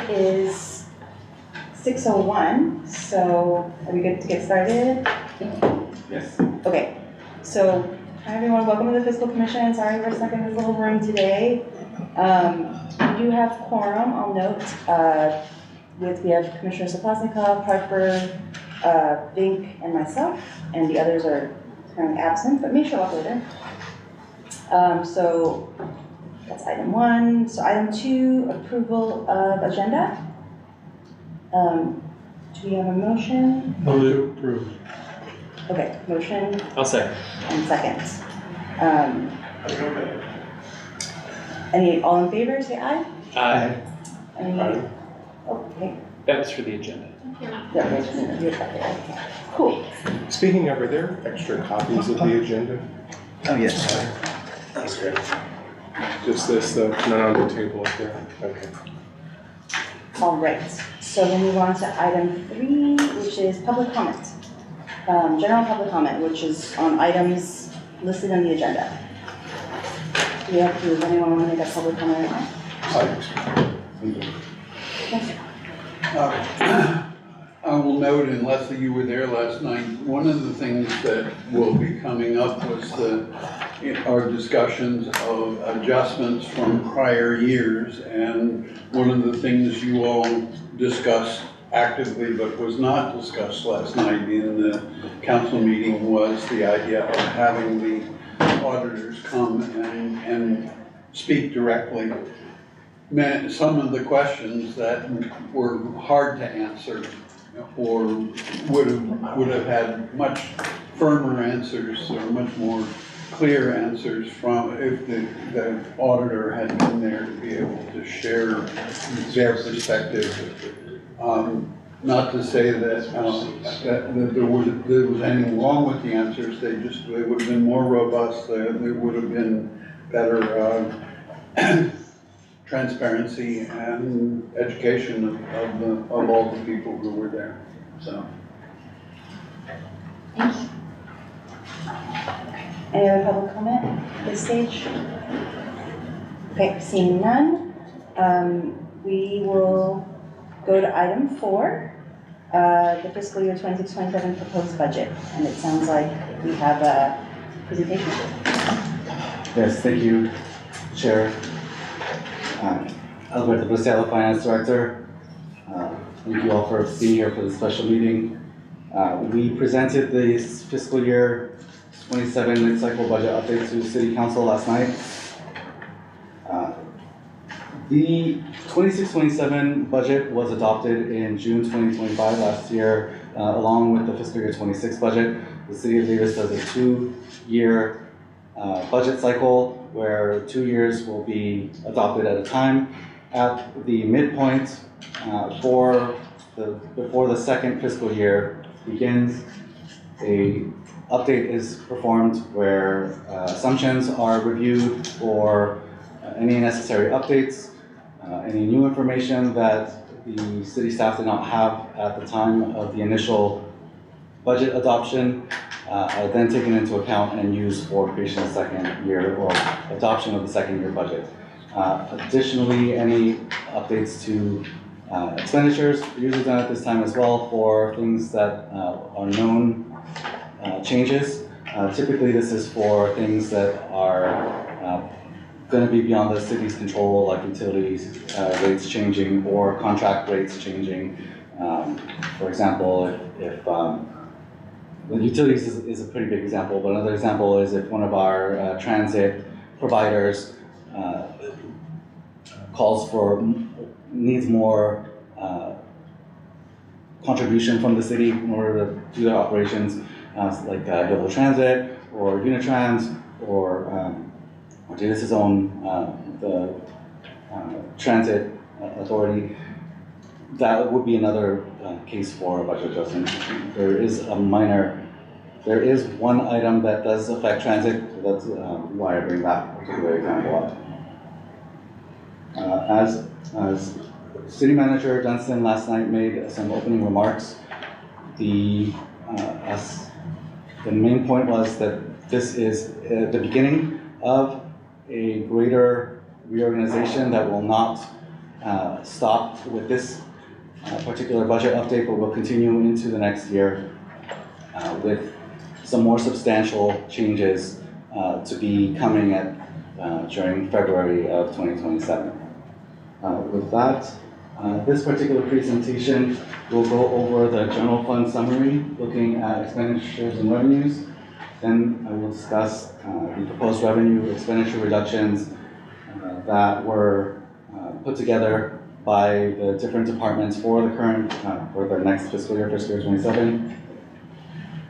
is 6:01, so are we good to get started? Yes. Okay, so hi everyone, welcome to the Fiscal Commission. Sorry we're stuck in this little room today. We do have quorum, I'll note. We have Commissioner Saplasnikov, Harper, Vink, and myself, and the others are currently absent, but may show up later. So that's item 1. So item 2, approval of agenda. Do we have a motion? Move to approve. Okay, motion I'll second. and second. All in favor, say aye. Aye. Any? Okay. That was for the agenda. Yeah, cool. Speaking of, are there extra copies of the agenda? Oh, yes. That's great. Just this, though, none on the table up there? Okay. All right, so we'll move on to item 3, which is public comment. General public comment, which is on items listed on the agenda. Does anyone want to make a public comment right now? I will note, and Leslie, you were there last night, one of the things that will be coming up was our discussions of adjustments from prior years, and one of the things you all discussed actively but was not discussed last night in the council meeting was the idea of having the auditors come and speak directly. Some of the questions that were hard to answer or would have had much firmer answers or much more clear answers from if the auditor had been there to be able to share their perspective. Not to say that there was anything wrong with the answers. They would have been more robust. There would have been better transparency and education of all the people who were there. So. Thank you. Any other public comment at this stage? Okay, seeing none, we will go to item 4, the fiscal year 26-27 proposed budget. And it sounds like we have a presentation. Yes, thank you, Chair. Alberto Bricello, Finance Director. Thank you all for being here for the special meeting. We presented the fiscal year 27 mid-cycle budget update to City Council last night. The 26-27 budget was adopted in June 2025 last year, along with the fiscal year 26 budget. The City of Davis does a 2-year budget cycle where 2 years will be adopted at a time. At the midpoint, before the second fiscal year begins, a update is performed where assumptions are reviewed for any necessary updates, any new information that the city staff did not have at the time of the initial budget adoption are then taken into account and used for creation of the second year or adoption of the second year budget. Additionally, any updates to expenditures are usually done at this time as well for things that are known changes. Typically, this is for things that are going to be beyond the city's control, like utilities rates changing or contract rates changing. For example, if the utilities is a pretty big example, but another example is if one of our transit providers needs more contribution from the city in order to do their operations, like Global Transit or Unitrans or Davis's own the transit authority. That would be another case for a budget adjustment. There is one item that does affect transit, so that's why I bring that particular example up. As City Manager Dunstan last night made some opening remarks, the main point was that this is the beginning of a greater reorganization that will not stop with this particular budget update, but will continue into the next year with some more substantial changes to be coming at during February of 2027. With that, this particular presentation will go over the general fund summary, looking at expenditures and revenues. Then I will discuss the proposed revenue expenditure reductions that were put together by the different departments for the current, for the next fiscal year 27.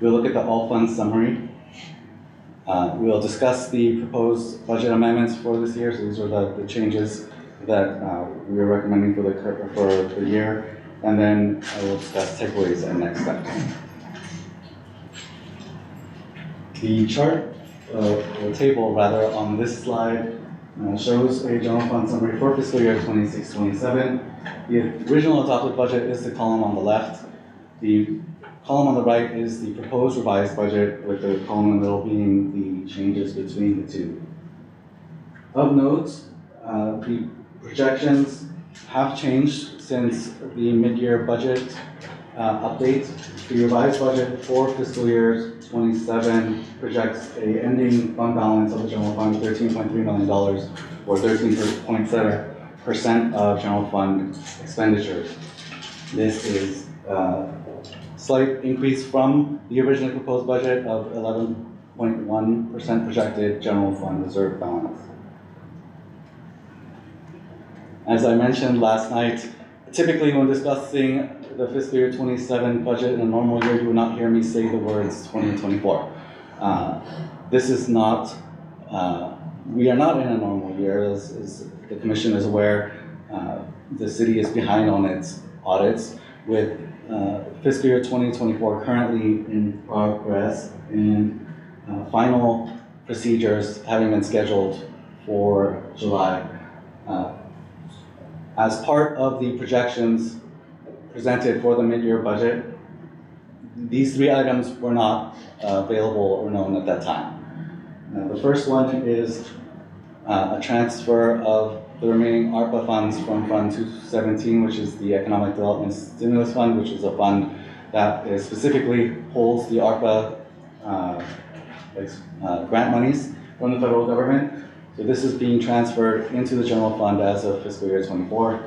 We'll look at the all funds summary. We'll discuss the proposed budget amendments for this year. So these are the changes that we are recommending for the year. And then I will discuss takeaways and next steps. The chart, or table rather, on this slide shows a general fund summary for fiscal year 26-27. The original adopted budget is the column on the left. The column on the right is the proposed revised budget, with the column in the middle being the changes between the two. Of note, the projections have changed since the mid-year budget update. The revised budget for fiscal year 27 projects a ending fund balance of the general fund of $13.3 million, or 13.7% of general fund expenditures. This is a slight increase from the originally proposed budget of 11.1% projected general fund reserve balance. As I mentioned last night, typically when discussing the fiscal year 27 budget in a normal year, you will not hear me say the words 2024. This is not, we are not in a normal year. As the commission is aware, the city is behind on its audits, with fiscal year 2024 currently in progress and final procedures having been scheduled for July. As part of the projections presented for the mid-year budget, these three items were not available or known at that time. The first one is a transfer of the remaining ARPA funds from Fund 217, which is the Economic Development Stimulus Fund, which is a fund that specifically holds the ARPA grant monies from the federal government. So this is being transferred into the general fund as of fiscal year 24.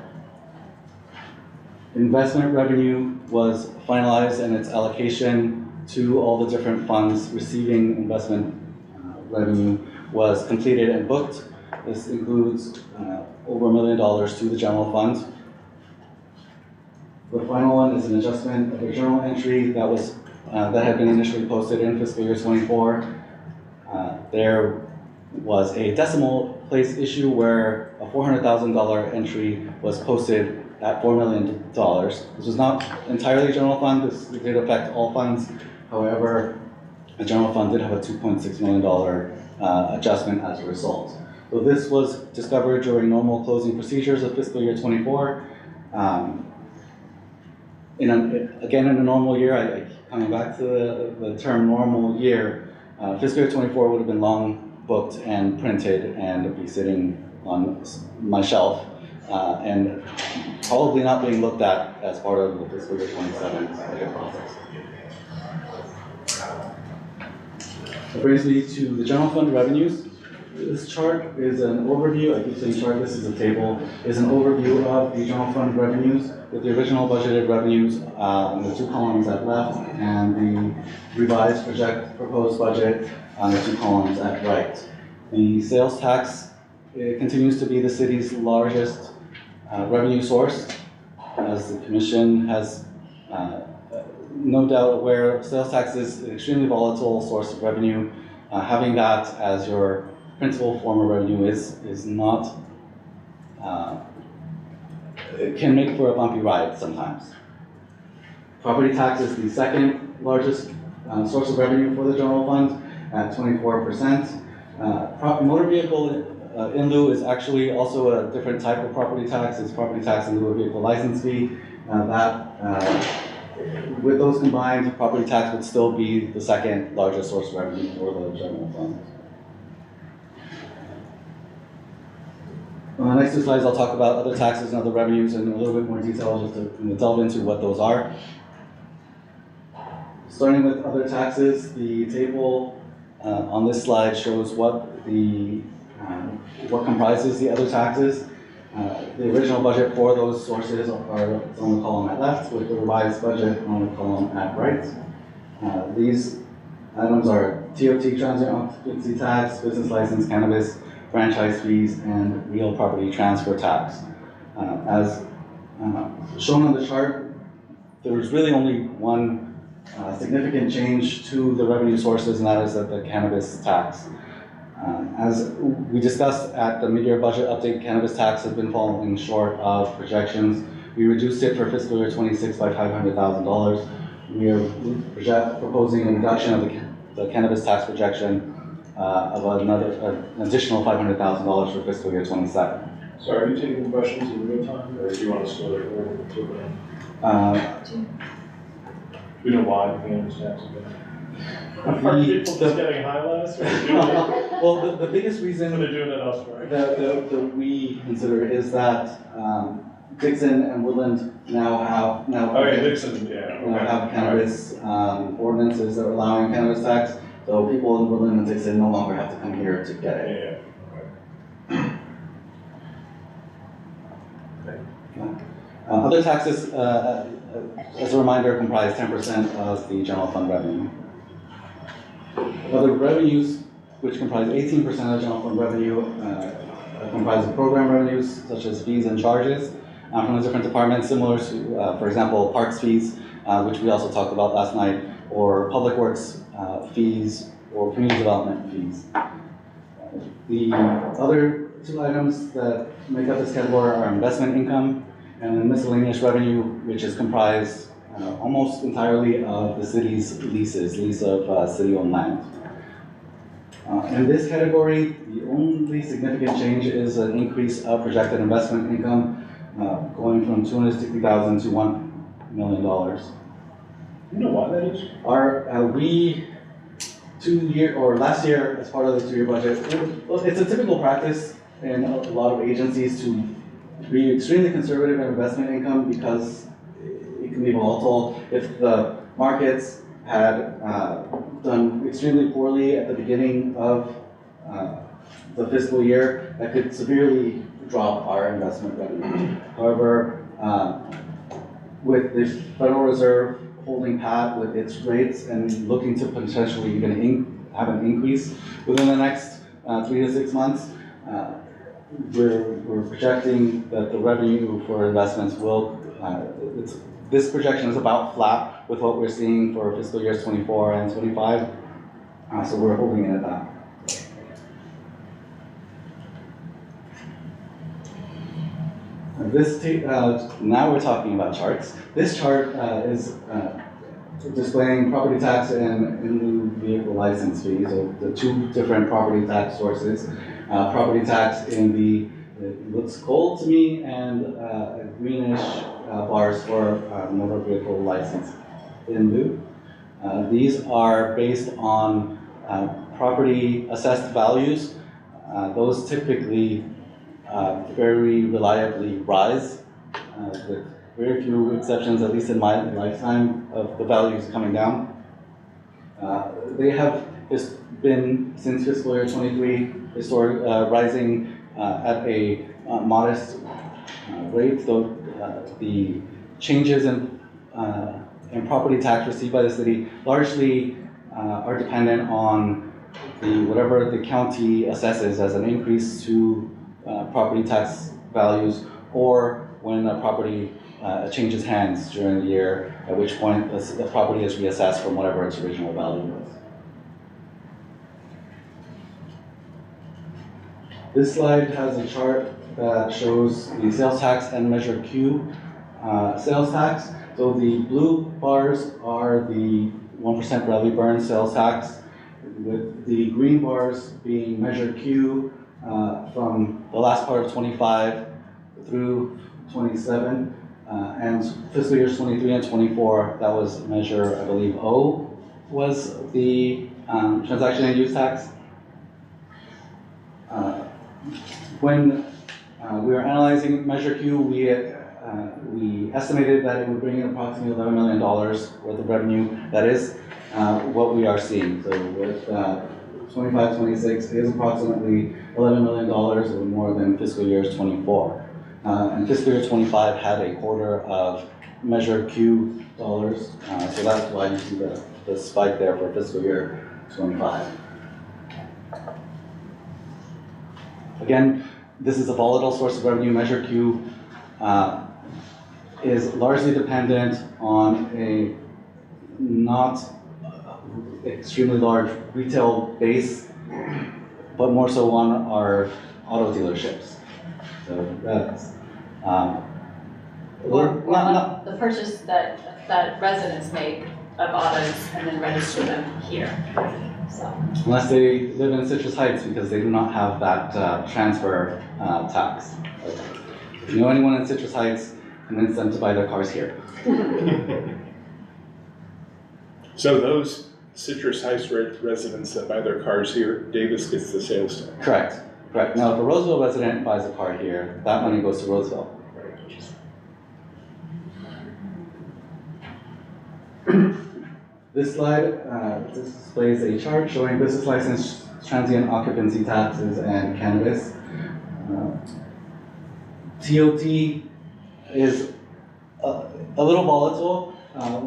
Investment revenue was finalized, and its allocation to all the different funds receiving investment revenue was completed and booked. This includes over $1 million to the general fund. The final one is an adjustment of a journal entry that was that had been initially posted in fiscal year 24. There was a decimal place issue where a $400,000 entry was posted at $4 million. This was not entirely general fund. This did affect all funds. However, the general fund did have a $2.6 million adjustment as a result. So this was discovered during normal closing procedures of fiscal year 24. Again, in a normal year, I keep coming back to the term normal year, fiscal year 24 would have been long booked and printed and be sitting on my shelf and probably not being looked at as part of the fiscal year 27 budget process. That brings me to the general fund revenues. This chart is an overview. I keep saying chart, this is a table, is an overview of the general fund revenues with the original budgeted revenues in the two columns at left and the revised proposed budget on the two columns at right. The sales tax continues to be the city's largest revenue source. As the commission has no doubt aware, sales tax is an extremely volatile source of revenue. Having that as your principal form of revenue is not, it can make for a bumpy ride sometimes. Property tax is the second largest source of revenue for the general fund at 24%. Motor vehicle in lieu is actually also a different type of property tax. It's property tax in lieu of vehicle license fee. With those combined, property tax would still be the second largest source of revenue for the general fund. On the next two slides, I'll talk about other taxes and other revenues in a little bit more detail, just to delve into what those are. Starting with other taxes, the table on this slide shows what comprises the other taxes. The original budget for those sources are on the column at left, with the revised budget on the column at right. These items are TOT, transient occupancy tax, business license, cannabis, franchise fees, and real property transfer tax. As shown on the chart, there's really only one significant change to the revenue sources, and that is the cannabis tax. As we discussed at the mid-year budget update, cannabis tax has been falling short of projections. We reduced it for fiscal year 26 by $500,000. We are proposing a reduction of the cannabis tax projection of an additional $500,000 for fiscal year 27. So are you taking questions in real time, or do you want us to go there? We know why the cannabis tax is going. Are people just getting high last, or are they doing it? Well, the biggest reason They're doing it elsewhere. that we consider is that Dixon and Woodland now have Dixon, yeah. have cannabis ordinances that are allowing cannabis tax. So people in Woodland and Dixon no longer have to come here to get it. Other taxes, as a reminder, comprise 10% of the general fund revenue. Other revenues, which comprise 18% of general fund revenue, comprise of program revenues such as fees and charges from the different departments, similar to, for example, parks fees, which we also talked about last night, or public works fees, or community development fees. The other two items that make up this category are investment income and miscellaneous revenue, which is comprised almost entirely of the city's lease of city-owned land. In this category, the only significant change is an increase of projected investment income going from $260,000 to $1 million. You know why that is? Last year, as part of the 2-year budget, it's a typical practice in a lot of agencies to be extremely conservative in investment income because it can be volatile. If the markets had done extremely poorly at the beginning of the fiscal year, that could severely drop our investment revenue. However, with the Federal Reserve holding pat with its rates and looking to potentially even have an increase within the next 3 to 6 months, we're projecting that the revenue for investments will, this projection is about flat with what we're seeing for fiscal years 24 and 25, so we're holding it at that. Now we're talking about charts. This chart is displaying property tax and new vehicle license fees, so the two different property tax sources. Property tax in the, it looks gold to me, and greenish bars for motor vehicle license in blue. These are based on property assessed values. Those typically very reliably rise, with very few exceptions, at least in my lifetime, of the values coming down. They have just been, since fiscal year 23, rising at a modest rate, though the changes in property tax received by the city largely are dependent on whatever the county assesses as an increase to property tax values, or when a property changes hands during the year, at which point the property is reassessed from whatever its original value was. This slide has a chart that shows the sales tax and Measure Q sales tax. So the blue bars are the 1% levy burn sales tax, with the green bars being Measure Q from the last part of 25 through 27, and fiscal years 23 and 24, that was Measure, I believe, O was the transaction and use tax. When we are analyzing Measure Q. We estimated that it would bring in approximately $11 million worth of revenue. That is what we are seeing. So with 25-26 is approximately $11 million, or more than fiscal year 24. And fiscal year 25 had a quarter of Measure Q dollars, so that's why you see the spike there for fiscal year 25. Again, this is a volatile source of revenue. Measure Q is largely dependent on a not extremely large retail base, but more so on our auto dealerships. So that's Or on the purchase that residents make of autos and then register them here, so. unless they live in Citrus Heights, because they do not have that transfer tax. If you know anyone in Citrus Heights, convince them to buy their cars here. So those Citrus Heights residents that buy their cars here, Davis gets the sales tax. Correct. Now, if a Roseville resident buys a car here, that money goes to Roseville. This slide displays a chart showing business license, transient occupancy taxes, and cannabis. TOT is a little volatile.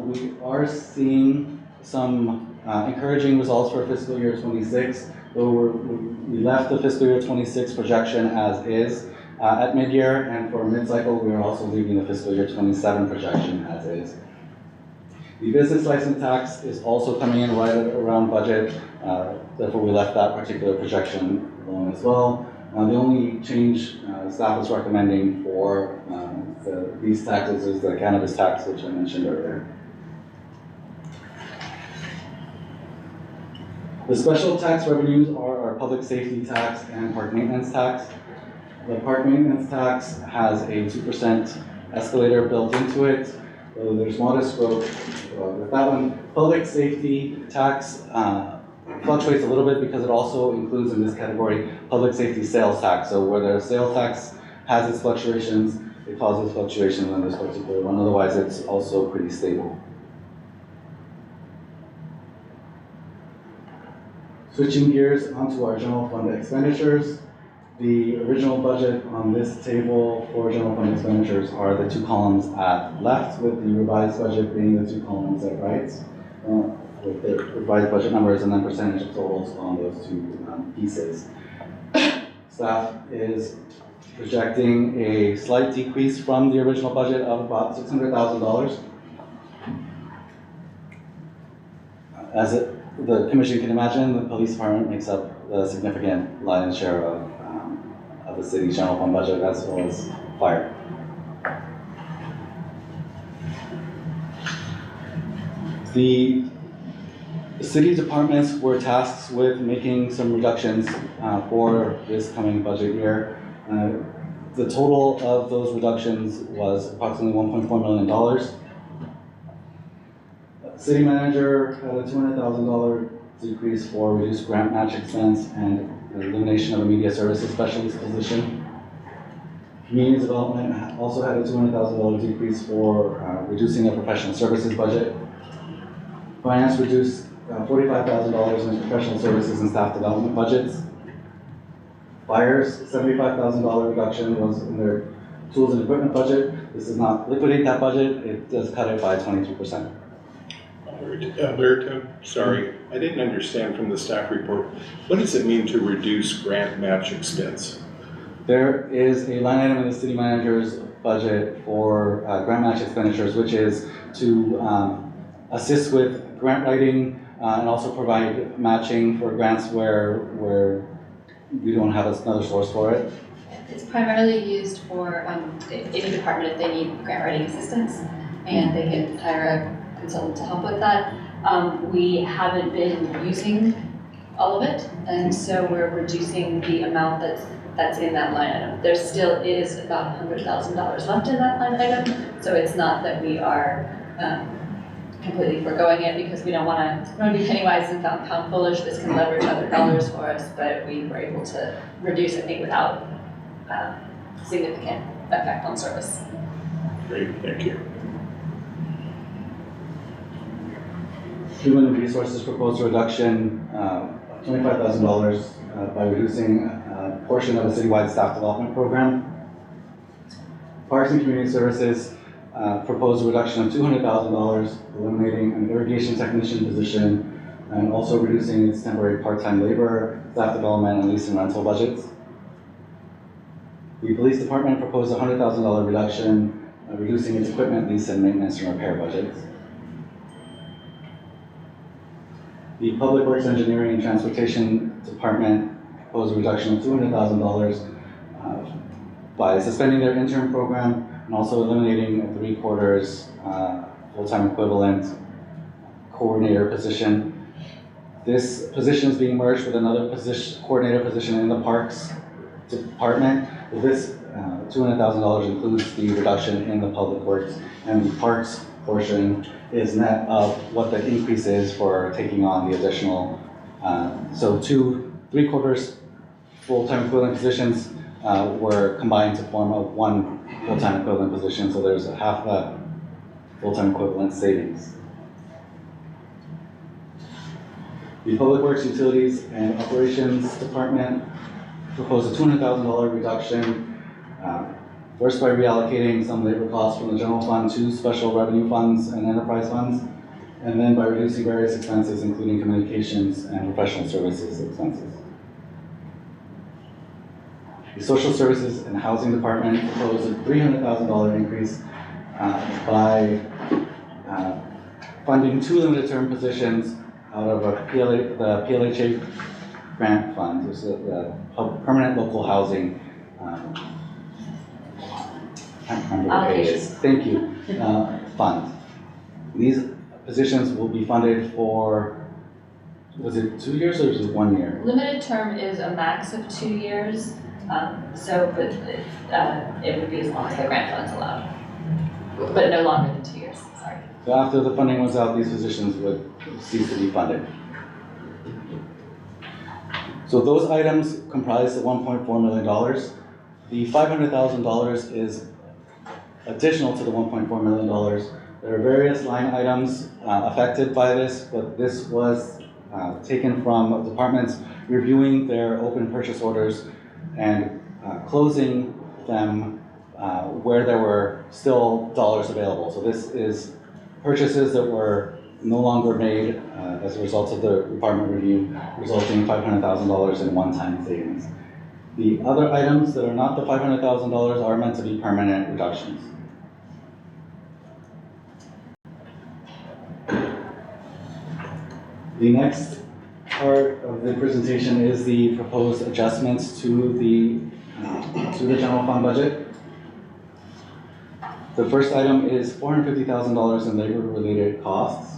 We are seeing some encouraging results for fiscal year 26, though we left the fiscal year 26 projection as is at mid-year, and for mid-cycle, we are also leaving the fiscal year 27 projection as is. The business license tax is also coming in right around budget, therefore we left that particular projection alone as well. The only change staff is recommending for these taxes is the cannabis tax, which I mentioned earlier. The special tax revenues are our public safety tax and park maintenance tax. The park maintenance tax has a 2% escalator built into it. So there's modest growth with that one. Public safety tax fluctuates a little bit because it also includes in this category public safety sales tax. So where the sales tax has its fluctuations, it causes fluctuations on this particular one. Otherwise, it's also pretty stable. Switching gears onto our general fund expenditures. The original budget on this table for general fund expenditures are the two columns at left, with the revised budget being the two columns at right, with the revised budget numbers and then percentage of totals on those two pieces. Staff is projecting a slight decrease from the original budget of about $600,000. As the commission can imagine, the police department makes up the significant lion's share of the city's general fund budget, as well as fire. The city departments were tasked with making some reductions for this coming budget year. The total of those reductions was approximately $1.4 million. City manager had a $200,000 decrease for reduced grant match expense and the elimination of a media services specialist position. Community development also had a $200,000 decrease for reducing a professional services budget. Finance reduced $45,000 in professional services and staff development budgets. Fire's $75,000 reduction was in their tools and equipment budget. This does not liquidate that budget, it does cut it by 22%. Alberto, sorry, I didn't understand from the staff report. What does it mean to reduce grant match expense? There is a line item in the city manager's budget for grant match expenditures, which is to assist with grant writing and also provide matching for grants where we don't have another source for it. It's primarily used for any department if they need grant writing assistance, and they can hire a consultant to help with that. We haven't been using all of it, and so we're reducing the amount that's in that line item. There still is about $100,000 left in that line item, so it's not that we are completely foregoing it because we don't want to be penny wise and pound foolish. This can leverage other dollars for us, but we were able to reduce, I think, without significant effect on service. Great, thank you. Human Resources proposed a reduction of $25,000 by reducing a portion of the citywide staff development program. Parks and Community Services proposed a reduction of $200,000, eliminating an irrigation technician position and also reducing its temporary part-time labor, staff development, and lease and rental budgets. The Police Department proposed a $100,000 reduction, reducing its equipment, lease, and maintenance and repair budgets. The Public Works Engineering and Transportation Department proposed a reduction of $200,000 by suspending their intern program and also eliminating a 3/4 full-time equivalent coordinator position. This position is being merged with another coordinator position in the Parks Department. This $200,000 includes the reduction in the Public Works, and the Parks portion is net of what the increase is for taking on the additional, so 2 3/4 full-time equivalent positions were combined to form a 1 full-time equivalent position, so there's a half that full-time equivalent savings. The Public Works, Utilities, and Operations Department proposed a $200,000 reduction, first by reallocating some labor costs from the general fund to special revenue funds and enterprise funds, and then by reducing various expenses, including communications and professional services expenses. The Social Services and Housing Department proposed a $300,000 increase by funding 2 limited term positions out of the PLHA grant fund, which is the Permanent Local Housing. I can't remember what it is. Thank you. Fund. These positions will be funded for, was it 2 years or is it 1 year? Limited term is a max of 2 years, but it would be as long as the grant funds allowed, but no longer than 2 years, sorry. So after the funding was out, these positions would cease to be funded. So those items comprise the $1.4 million. The $500,000 is additional to the $1.4 million. There are various line items affected by this, but this was taken from departments reviewing their open purchase orders and closing them where there were still dollars available. So this is purchases that were no longer made as a result of the department review, resulting in $500,000 in one-time savings. The other items that are not the $500,000 are meant to be permanent reductions. The next part of the presentation is the proposed adjustments to the general fund budget. The first item is $450,000 in labor-related costs.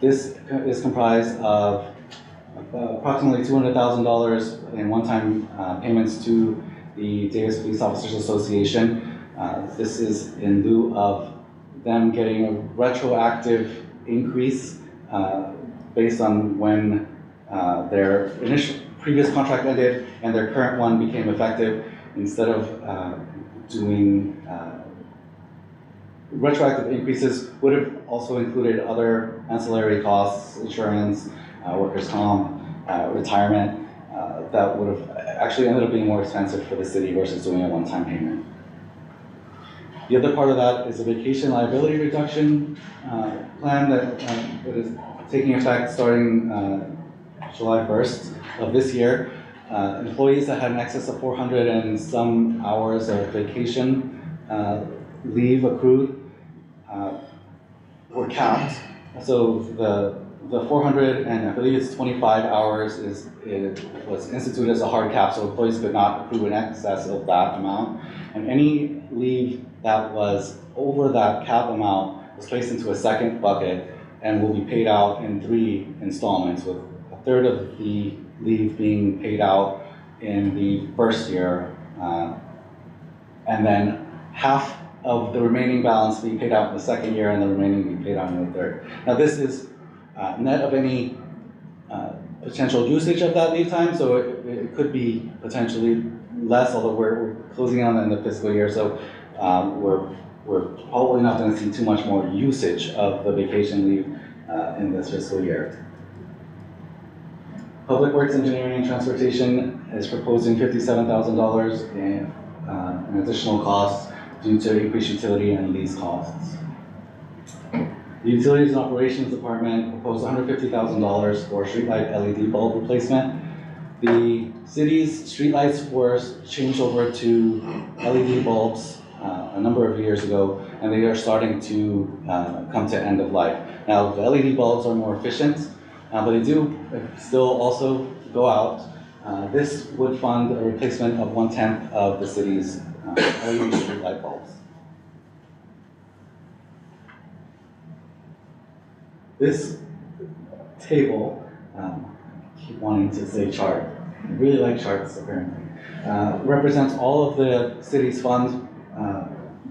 This is comprised of approximately $200,000 in one-time payments to the Davis Police Officers Association. This is in lieu of them getting a retroactive increase based on when their previous contract ended and their current one became effective. Instead of doing retroactive increases, would have also included other ancillary costs, insurance, workers' comp, retirement, that would have actually ended up being more expensive for the city versus doing a one-time payment. The other part of that is a vacation liability reduction plan that is taking effect starting July 1st of this year. Employees that had an excess of 400 and some hours of vacation leave accrued were capped. So the 400 and I believe it's 25 hours was instituted as a hard cap, so employees could not accrue in excess of that amount. And any leave that was over that cap amount was placed into a second bucket and will be paid out in 3 installments, with a third of the leave being paid out in the first year, and then half of the remaining balance being paid out in the second year and the remaining being paid out in the third. Now this is net of any potential usage of that leave time, so it could be potentially less, although we're closing on the end of fiscal year, so we're probably not going to see too much more usage of the vacation leave in this fiscal year. Public Works Engineering and Transportation is proposing $57,000 in additional costs due to increased utility and lease costs. The Utilities and Operations Department proposed $150,000 for streetlight LED bulb replacement. The city's streetlights were changed over to LED bulbs a number of years ago, and they are starting to come to end of life. Now, the LED bulbs are more efficient, but they do still also go out. This would fund a replacement of 1/10 of the city's LED streetlight bulbs. This table, keep wanting to say chart, I really like charts apparently, represents all of the city's funds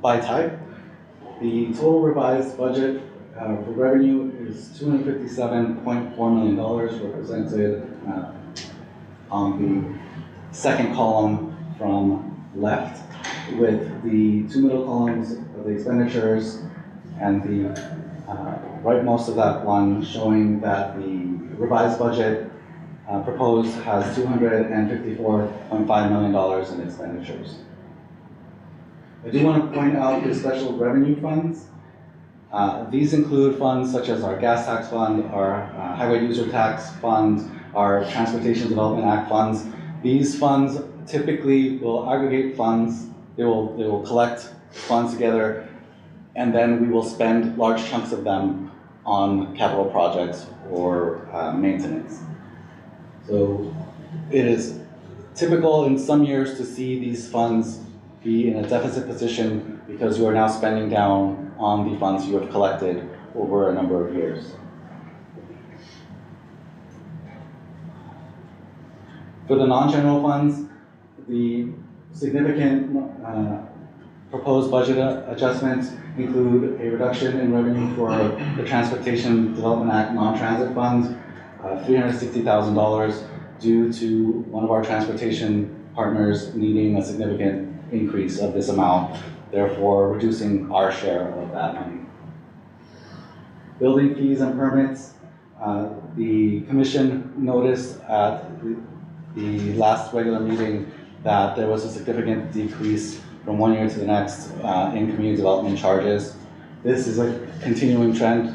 by type. The total revised budget for revenue is $257.4 million, represented on the second column from left, with the two middle columns of the expenditures and the rightmost of that one showing that the revised budget proposed has $254.5 million in expenditures. I do want to point out the special revenue funds. These include funds such as our gas tax fund, our highway user tax fund, our Transportation Development Act funds. These funds typically will aggregate funds, they will collect funds together, and then we will spend large chunks of them on capital projects or maintenance. So it is typical in some years to see these funds be in a deficit position because you are now spending down on the funds you have collected over a number of years. For the non-general funds, the significant proposed budget adjustments include a reduction in revenue for the Transportation Development Act non-transit fund, $360,000 due to one of our transportation partners needing a significant increase of this amount, therefore reducing our share of that money. Building fees and permits, the commission noticed at the last regular meeting that there was a significant decrease from one year to the next in community development charges. This is a continuing trend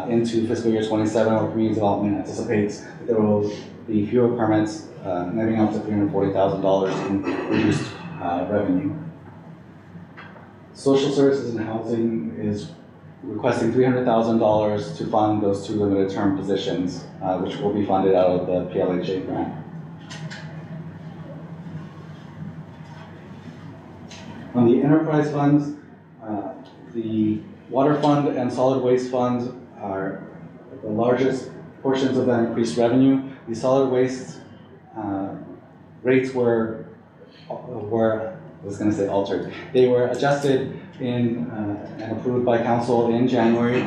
into fiscal year 27, where community development anticipates that there will be fewer permits, netting up to $340,000 in reduced revenue. Social Services and Housing is requesting $300,000 to fund those two limited term positions, which will be funded out of the PLHA grant. On the enterprise funds, the water fund and solid waste fund are the largest portions of that increased revenue. The solid waste rates were altered. They were adjusted in and approved by council in January.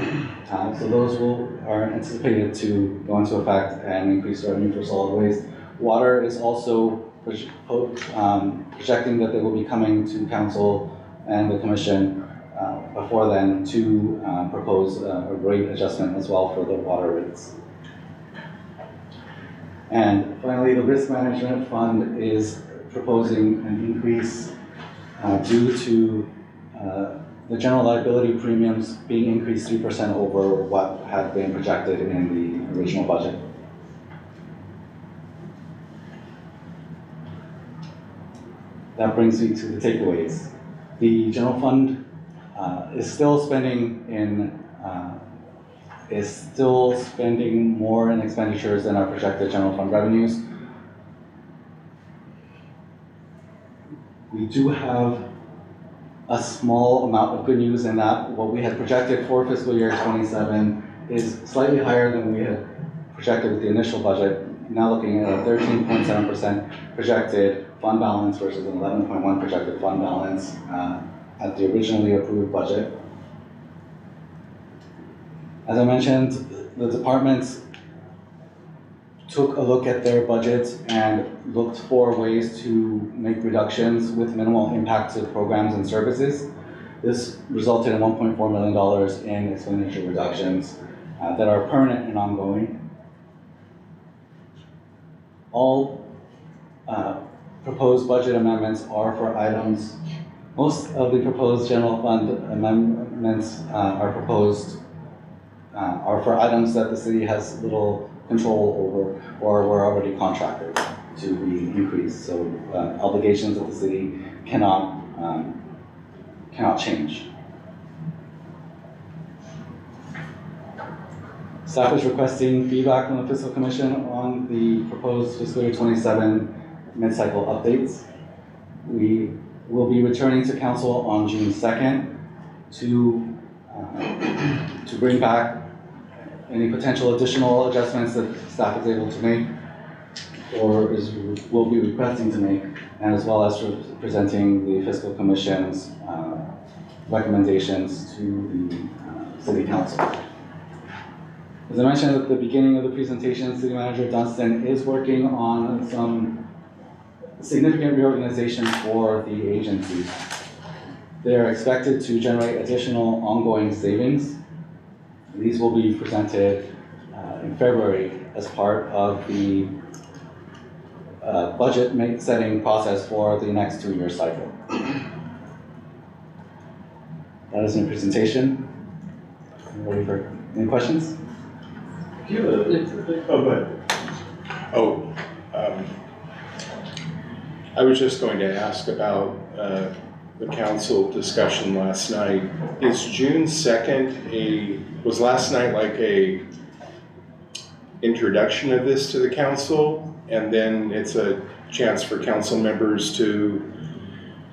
So those are anticipated to go into effect and increase revenue for solid waste. Water is also projecting that they will be coming to council and the commission before then to propose a rate adjustment as well for the water rates. And finally, the risk management fund is proposing an increase due to the general liability premiums being increased 3% over what had been projected in the original budget. That brings me to the takeaways. The general fund is still spending more in expenditures than our projected general fund revenues. We do have a small amount of good news in that what we had projected for fiscal year 27 is slightly higher than we had projected with the initial budget, now looking at a 13.7% projected fund balance versus an 11.1% projected fund balance at the originally approved budget. As I mentioned, the departments took a look at their budget and looked for ways to make reductions with minimal impact to programs and services. This resulted in $1.4 million in expenditure reductions that are permanent and ongoing. All proposed budget amendments are for items, most of the proposed general fund amendments are for items that the city has little control over or were already contracted to be increased. So obligations of the city cannot change. Staff is requesting feedback from the Fiscal Commission on the proposed fiscal year 27 mid-cycle updates. We will be returning to council on June 2nd to bring back any potential additional adjustments that staff is able to make or will be requesting to make, and as well as presenting the Fiscal Commission's recommendations to the City Council. As I mentioned at the beginning of the presentation, City Manager Dunstan is working on some significant reorganization for the agency. They are expected to generate additional ongoing savings. These will be presented in February as part of the budget setting process for the next 2-year cycle. That is my presentation. I'm ready for any questions? I was just going to ask about the council discussion last night. Is June 2nd was last night like a introduction of this to the council, and then it's a chance for council members to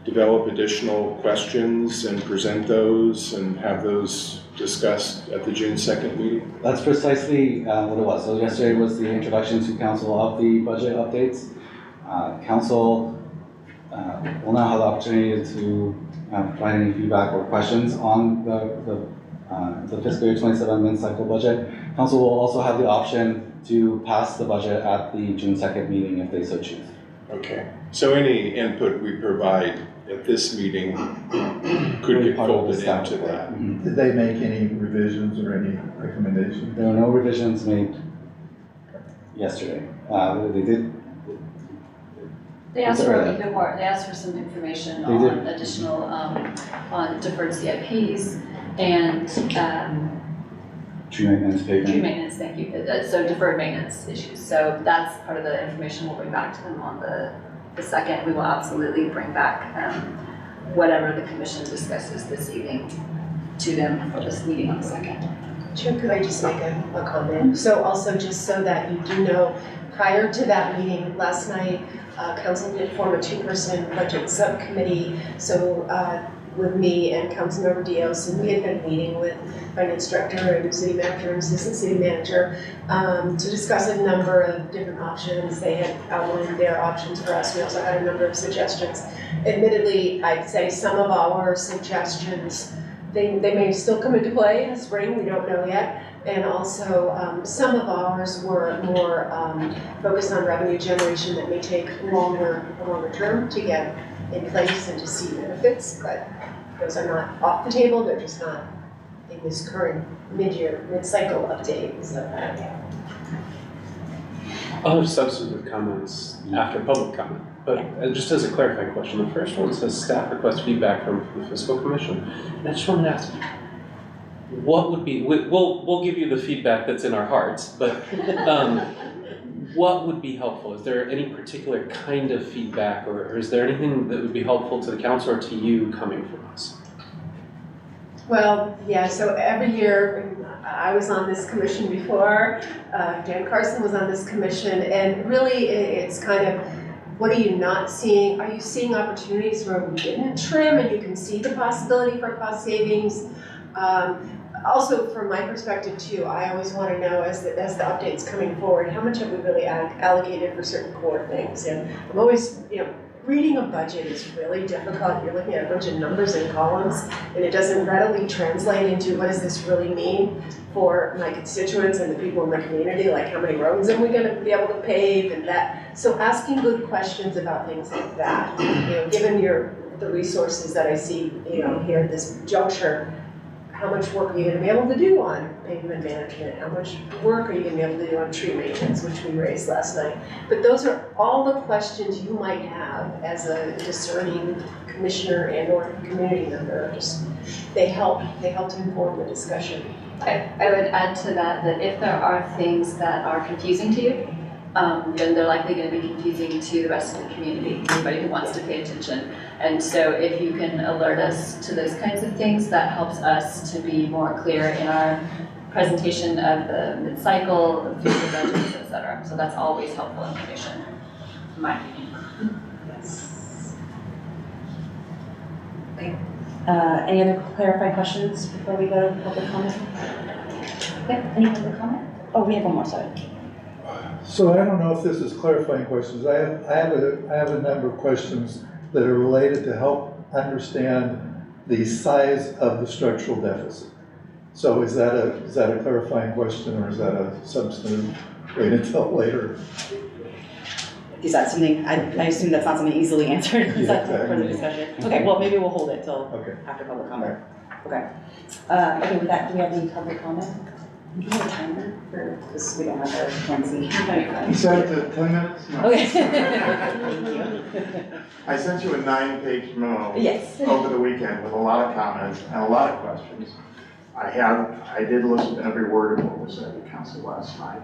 develop additional questions and present those and have those discussed at the June 2nd meeting? That's precisely what it was. So yesterday was the introduction to council of the budget updates. Council will now have the opportunity to provide any feedback or questions on the fiscal year 27 mid-cycle budget. Council will also have the option to pass the budget at the June 2nd meeting if they so choose. Okay, so any input we provide at this meeting could get folded into that. Mm-hmm. Did they make any revisions or any recommendations? There were no revisions made yesterday. They did. They asked for a bit more. They asked for some information on additional on deferred CIPs and tree maintenance, paving. tree maintenance. Thank you. So deferred maintenance issues. So that's part of the information we'll bring back to them on the 2nd. We will absolutely bring back whatever the commission discusses this evening to them for this meeting on the 2nd. Chair, could I just make a comment? So also just so that you do know, prior to that meeting last night, council did form a 2-person budget subcommittee. So with me and Councilmember Dios, and we had been meeting with finance director and city manager and assistant city manager to discuss a number of different options. They had outlined their options for us. We also had a number of suggestions. Admittedly, I'd say some of our suggestions, they may still come into play in the spring, we don't know yet. And also, some of ours were more focused on revenue generation that may take a longer term to get in place and to see benefits, but those are not off the table, they're just not in this current mid-cycle update. So, I'll have substantive comments after public comment, but just as a clarifying question, the first one says staff request feedback from the Fiscal Commission. And I just wanted to ask, what would be, we'll give you the feedback that's in our hearts, but what would be helpful? Is there any particular kind of feedback, or is there anything that would be helpful to the council or to you coming from us? well, yeah, so every year, I was on this commission before, Dan Carson was on this commission, and really it's kind of, what are you not seeing? Are you seeing opportunities where we didn't trim and you can see the possibility for cost savings? Also, from my perspective too, I always want to know as the updates coming forward, how much have we really allocated for certain core things? And I'm always, reading a budget is really difficult. You're looking at a bunch of numbers and columns, and it doesn't readily translate into what does this really mean for my constituents and the people in the community, like how many roads are we gonna be able to pave and that. So asking good questions about things like that, given the resources that I see, here at this juncture, how much work are you gonna be able to do on pavement management? How much work are you gonna be able to do on tree maintenance, which we raised last night? But those are all the questions you might have as a discerning commissioner and or community member. They help to inform the discussion. I would add to that if there are things that are confusing to you, then they're likely going to be confusing to the rest of the community, anybody who wants to pay attention. And so if you can alert us to those kinds of things, that helps us to be more clear in our presentation of the mid-cycle, the future budgets, et cetera. So that's always helpful information, in my opinion. Yes. Any other clarifying questions before we go to public comment? Yeah, any public comment? Oh, we have one more, sorry. So I don't know if this is clarifying questions. I have a number of questions that are related to help understand the size of the structural deficit. So is that a clarifying question, or is that a substantive? Wait until later. Is that something, I assume that's not something easily answered, is that Yeah, for the discussion? Okay, well, maybe we'll hold it till after public comment. Okay. Okay, with that, do we have any public comment? Do we have a timer for, because we don't have our fancy. You set it to 10 minutes? No. Okay. Thank you. I sent you a 9-page memo Yes. over the weekend with a lot of comments and a lot of questions. I did listen to every word of what was said at council last night.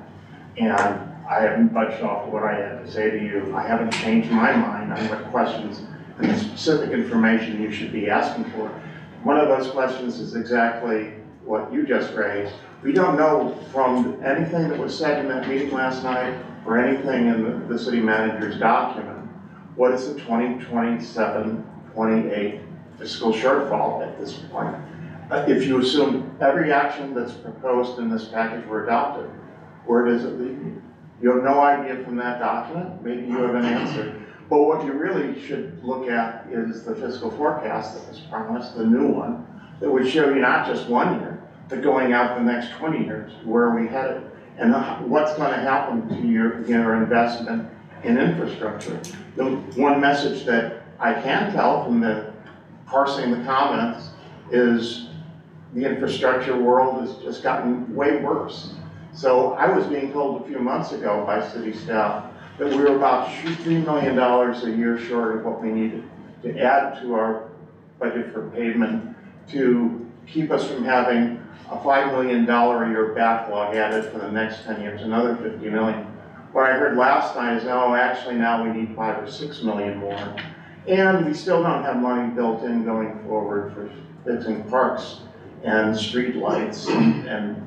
And I haven't budged off what I had to say to you. I haven't changed my mind on what questions and the specific information you should be asking for. One of those questions is exactly what you just raised. We don't know from anything that was said in that meeting last night or anything in the city manager's document, what is the 2027-28 fiscal shortfall at this point? If you assume every action that's proposed in this package were adopted, where does it leave you? You have no idea from that document. Maybe you have an answer. But what you really should look at is the fiscal forecast that was promised, the new one, that would show you not just 1 year, but going out the next 20 years, where are we headed? And what's going to happen to your investment in infrastructure? The one message that I can tell from the parsing the comments is the infrastructure world has just gotten way worse. So I was being told a few months ago by city staff that we were about $3 million a year short of what we needed to add to our budget for pavement to keep us from having a $5 million a year backlog added for the next 10 years, another 50 million. What I heard last night is, no, actually now we need 5 or 6 million more. And we still don't have money built in going forward for fixing parks and street lights and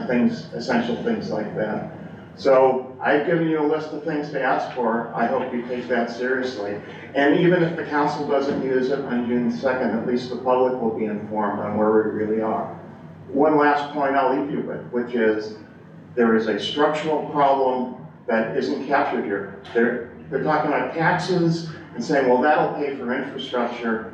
things, essential things like that. So I've given you a list of things to ask for. I hope you take that seriously. And even if the council doesn't use it on June 2nd, at least the public will be informed on where we really are. One last point I'll leave you with, which is there is a structural problem that isn't captured here. They're talking about taxes and saying, well, that'll pay for infrastructure.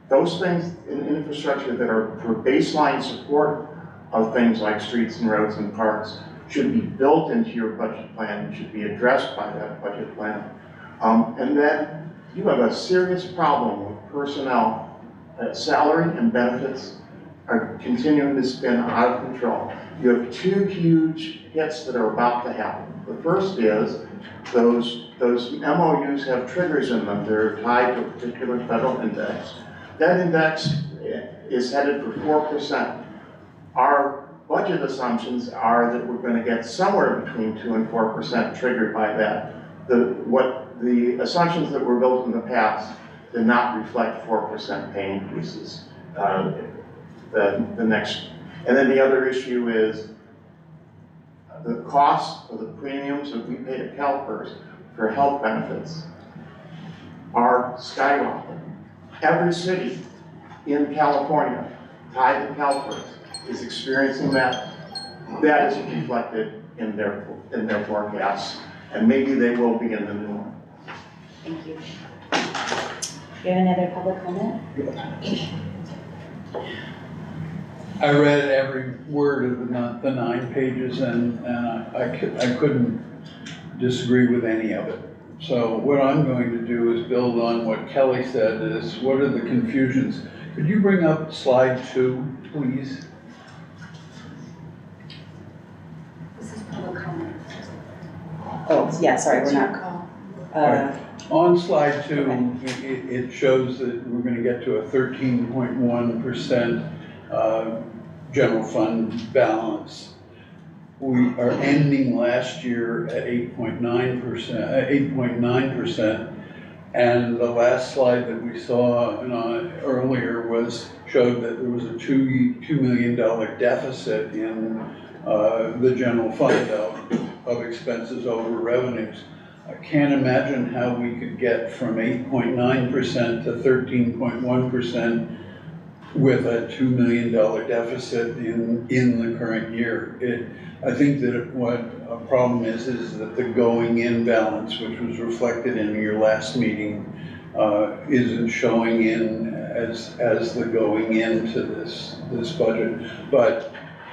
Those things in infrastructure that are for baseline support of things like streets and roads and parks should be built into your budget plan and should be addressed by that budget plan. And then you have a serious problem with personnel. Salary and benefits are continuing to spin out of control. You have 2 huge hits that are about to happen. The first is those MOUs have triggers in them. They're tied to a particular federal index. That index is headed for 4%. Our budget assumptions are that we're going to get somewhere between 2 and 4% triggered by that. The assumptions that were built in the past did not reflect 4% pay increases. And then the other issue is the cost of the premiums that we pay to CalPERS for health benefits are skyrocketing. Every city in California tied to CalPERS is experiencing that. That isn't reflected in their forecasts, and maybe they will be in the new one. Thank you. you have any other public comment? I read every word of the 9 pages and I couldn't disagree with any of it. So what I'm going to do is build on what Kelly said is, what are the confusions? Could you bring up slide 2, please? This is public comment. Oh, yeah, sorry, It's we're your not, call. On slide 2, it shows that we're gonna get to a 13.1% general fund balance. We are ending last year at 8.9%, and the last slide that we saw earlier showed that there was a $2 million deficit in the general fund of expenses over revenues. I can't imagine how we could get from 8.9% to 13.1% with a $2 million deficit in the current year. I think that what a problem is that the going in balance, which was reflected in your last meeting, isn't showing in as the going into this budget. But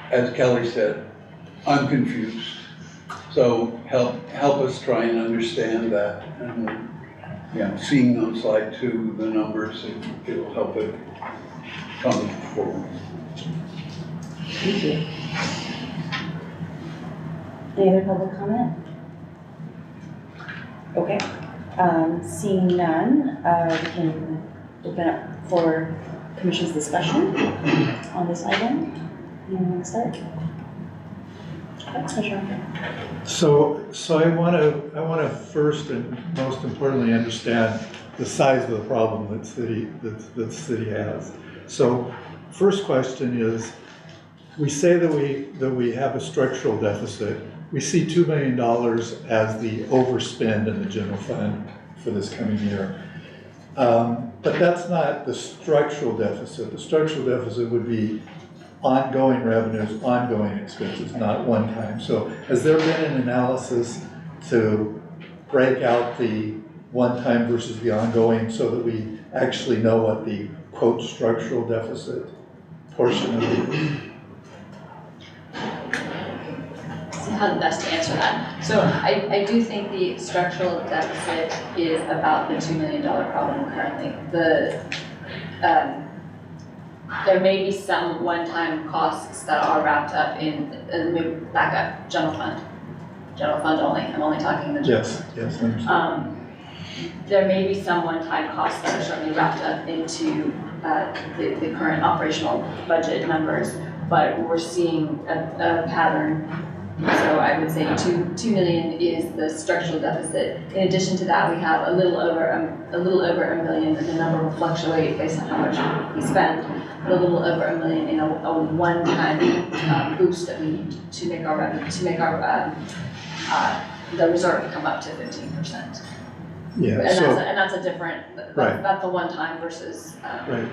as Kelly said, I'm confused. So help us try and understand that. And seeing on slide 2 the numbers, it'll help it come forward. thank you. Any other public comment? Okay, seeing none, we can open up for commission's discussion on this item. Anyone want to start? So I want to first and most importantly understand the size of the problem that the city has. So first question is, we say that we have a structural deficit. We see $2 million as the overspend in the general fund for this coming year. But that's not the structural deficit. The structural deficit would be ongoing revenues, ongoing expenses, not one time. So has there been an analysis to break out the one-time versus the ongoing so that we actually know what the quote structural deficit portion of it is? See how best to answer that. So I do think the structural deficit is about the $2 million problem currently. There may be some one-time costs that are wrapped up in, maybe back up, general fund only, I'm only talking the general. Yes, I understand. There may be some one-time costs that are certainly wrapped up into the current operational budget numbers, but we're seeing a pattern. So I would say 2 million is the structural deficit. In addition to that, we have a little over $1 million, and the number will fluctuate based on how much we spend. A little over $1 million in a one-time boost that we need to make our revenue, the reserve come up to 15%. Yeah. And that's a different. Right. That's a one-time versus. Right.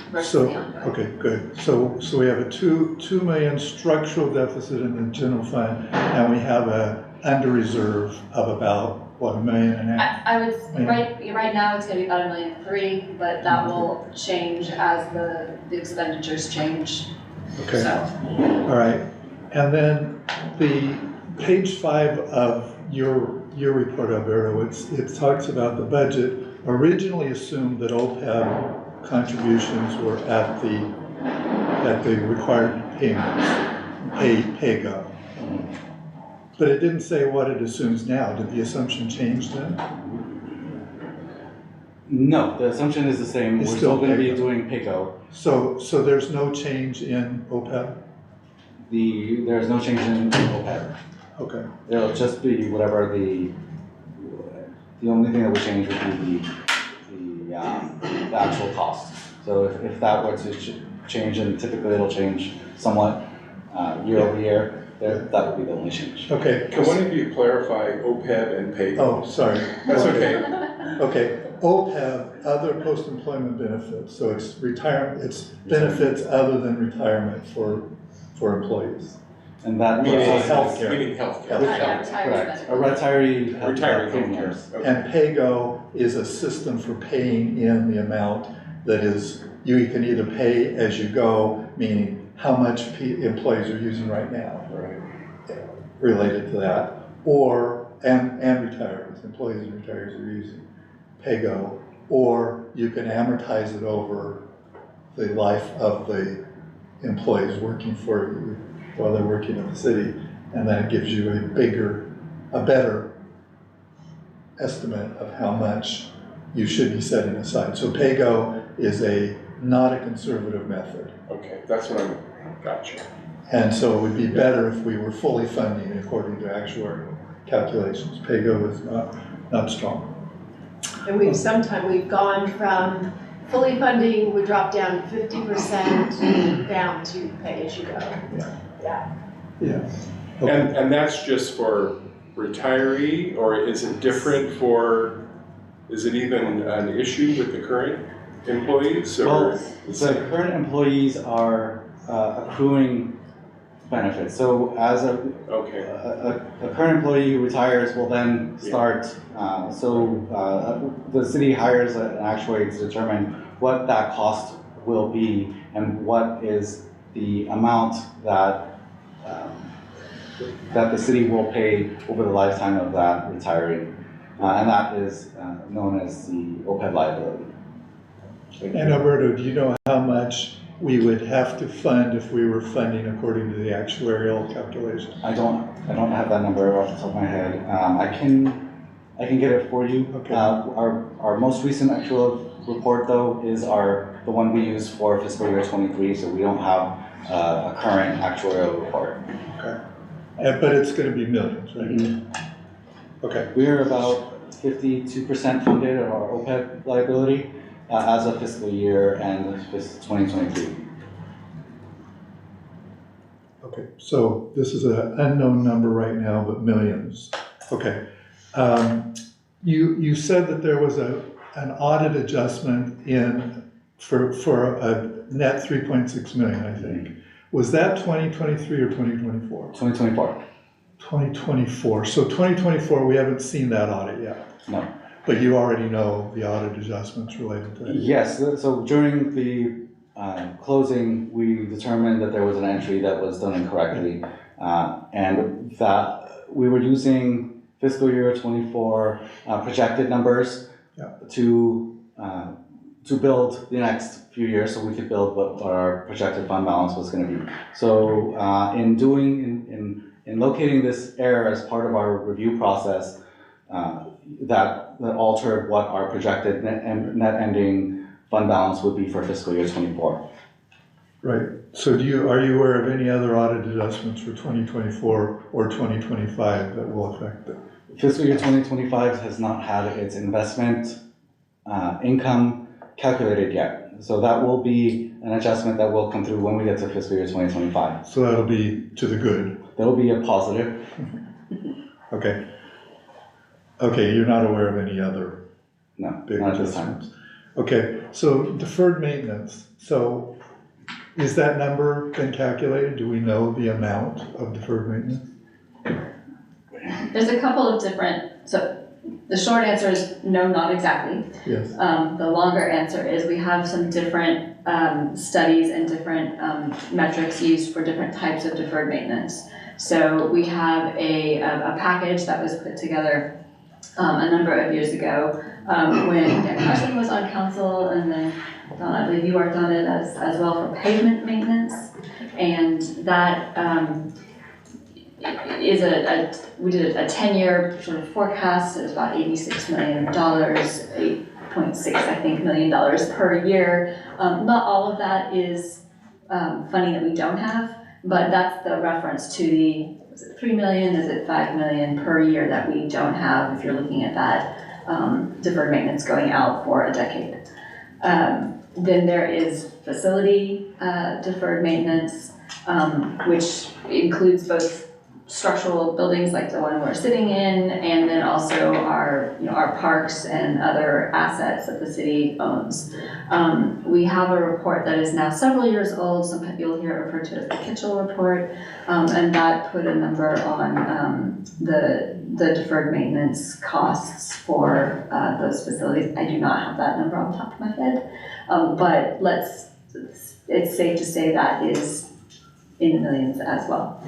Versus So, the ongoing. okay, good. So we have a 2 million structural deficit in the general fund, and we have a under reserve of about, what, $1.5 million? I would, right now, it's gonna be about $1.3 million, but that will change as the expenditures change, Okay. so. All right, and then the page 5 of your report, Alberto, it talks about the budget originally assumed that OPEB contributions were at the required payments, pay go. But it didn't say what it assumes now. Did the assumption change then? No, the assumption is the same. It's We're still still going to be PAYGO. doing PAYGO. So there's no change in OPEB? There's no change in OPEB. Okay. It'll just be whatever the only thing that would change would be the actual cost. So if that were to change, and typically it'll change somewhat year over year, that would be the only change. Okay. Can one of you clarify OPEB and PAYGO? Oh, sorry. That's okay. Okay, OPEB, other post-employment benefits, so it's retirement, it's benefits other than retirement for employees. And that. Meaning process- healthcare. Meaning healthcare. Correct, a retiree. health Retiree premiums. healthcare. Okay. And PAYGO is a system for paying in the amount that is, you can either pay as you go, meaning how much employees are using right now, Right. related to that, or, and retirees, employees and retirees are using PAYGO, or you can amortize it over the life of the employees working for you while they're working in the city, and that gives you a better estimate of how much you should be setting aside. So PAYGO is not a conservative method. Okay, that's what I'm, gotcha. And so it would be better if we were fully funding according to actuarial calculations. PAYGO is not strong. And we've gone from fully funding, we dropped down 50% down to pay as you go. Yeah. Okay. And that's just for retiree, or is it different for, is it even an issue with the current employees, or? Well, the current employees are accruing benefits. So as Okay, a current employee who retires will then start, the city hires an actuary to determine what that cost will be and what is the amount that the city will pay over the lifetime of that retiree. And that is known as the OPEB liability. And Alberto, do you know how much we would have to fund if we were funding according to the actuarial calculation? I don't have that number off the top of my head. I can get it for you. Okay. Our most recent actual report though is the one we use for fiscal year 23, so we don't have a current actuarial report. Okay. But it's going to be millions, right? Mm-hmm. Okay. We're about 52% funded of our OPEB liability as of fiscal year and 2023. Okay, so this is an unknown number right now, but millions. Okay. You said that there was an audit adjustment for a net 3.6 million, I think. Was that 2023 or 2024? 2024. 2024. So 2024, we haven't seen that audit yet. No. But you already know the audit adjustments related to that? Yes, so during the closing, we determined that there was an entry that was done incorrectly, and that we were using fiscal year 24 projected numbers to build the next few years, so we could build what our projected fund balance was going to be. So in locating this error as part of our review process, that altered what our projected net ending fund balance would be for fiscal year 24. Right. So are you aware of any other audit adjustments for 2024 or 2025 that will affect it? Fiscal year 2025 has not had its investment income calculated yet. So that will be an adjustment that will come through when we get to fiscal year 2025. So that'll be to the good. That'll be a positive. Okay. Okay, you're not aware of any other No, big not at this time. adjustments? Okay, so deferred maintenance. So is that number been calculated? Do we know the amount of deferred maintenance? There's a couple of different, so the short answer is no, not exactly. Yes. The longer answer is we have some different studies and different metrics used for different types of deferred maintenance. So we have a package that was put together a number of years ago when Dan Carson was on council, and then Don, I believe you worked on it as well for pavement maintenance. And that is we did a 10-year sort of forecast. It was about $86 million, $8.6 I think million per year. Not all of that is funding that we don't have, but that's the reference to the, is it 3 million, is it 5 million per year that we don't have if you're looking at that deferred maintenance going out for a decade. Then there is facility deferred maintenance, which includes both structural buildings like the one we're sitting in, and then also our, our parks and other assets that the city owns. We have a report that is now several years old, sometimes you'll hear it referred to as the Kitchell report, and that put a number on the deferred maintenance costs for those facilities. I do not have that number on the top of my head, but it's safe to say that is in the millions as well.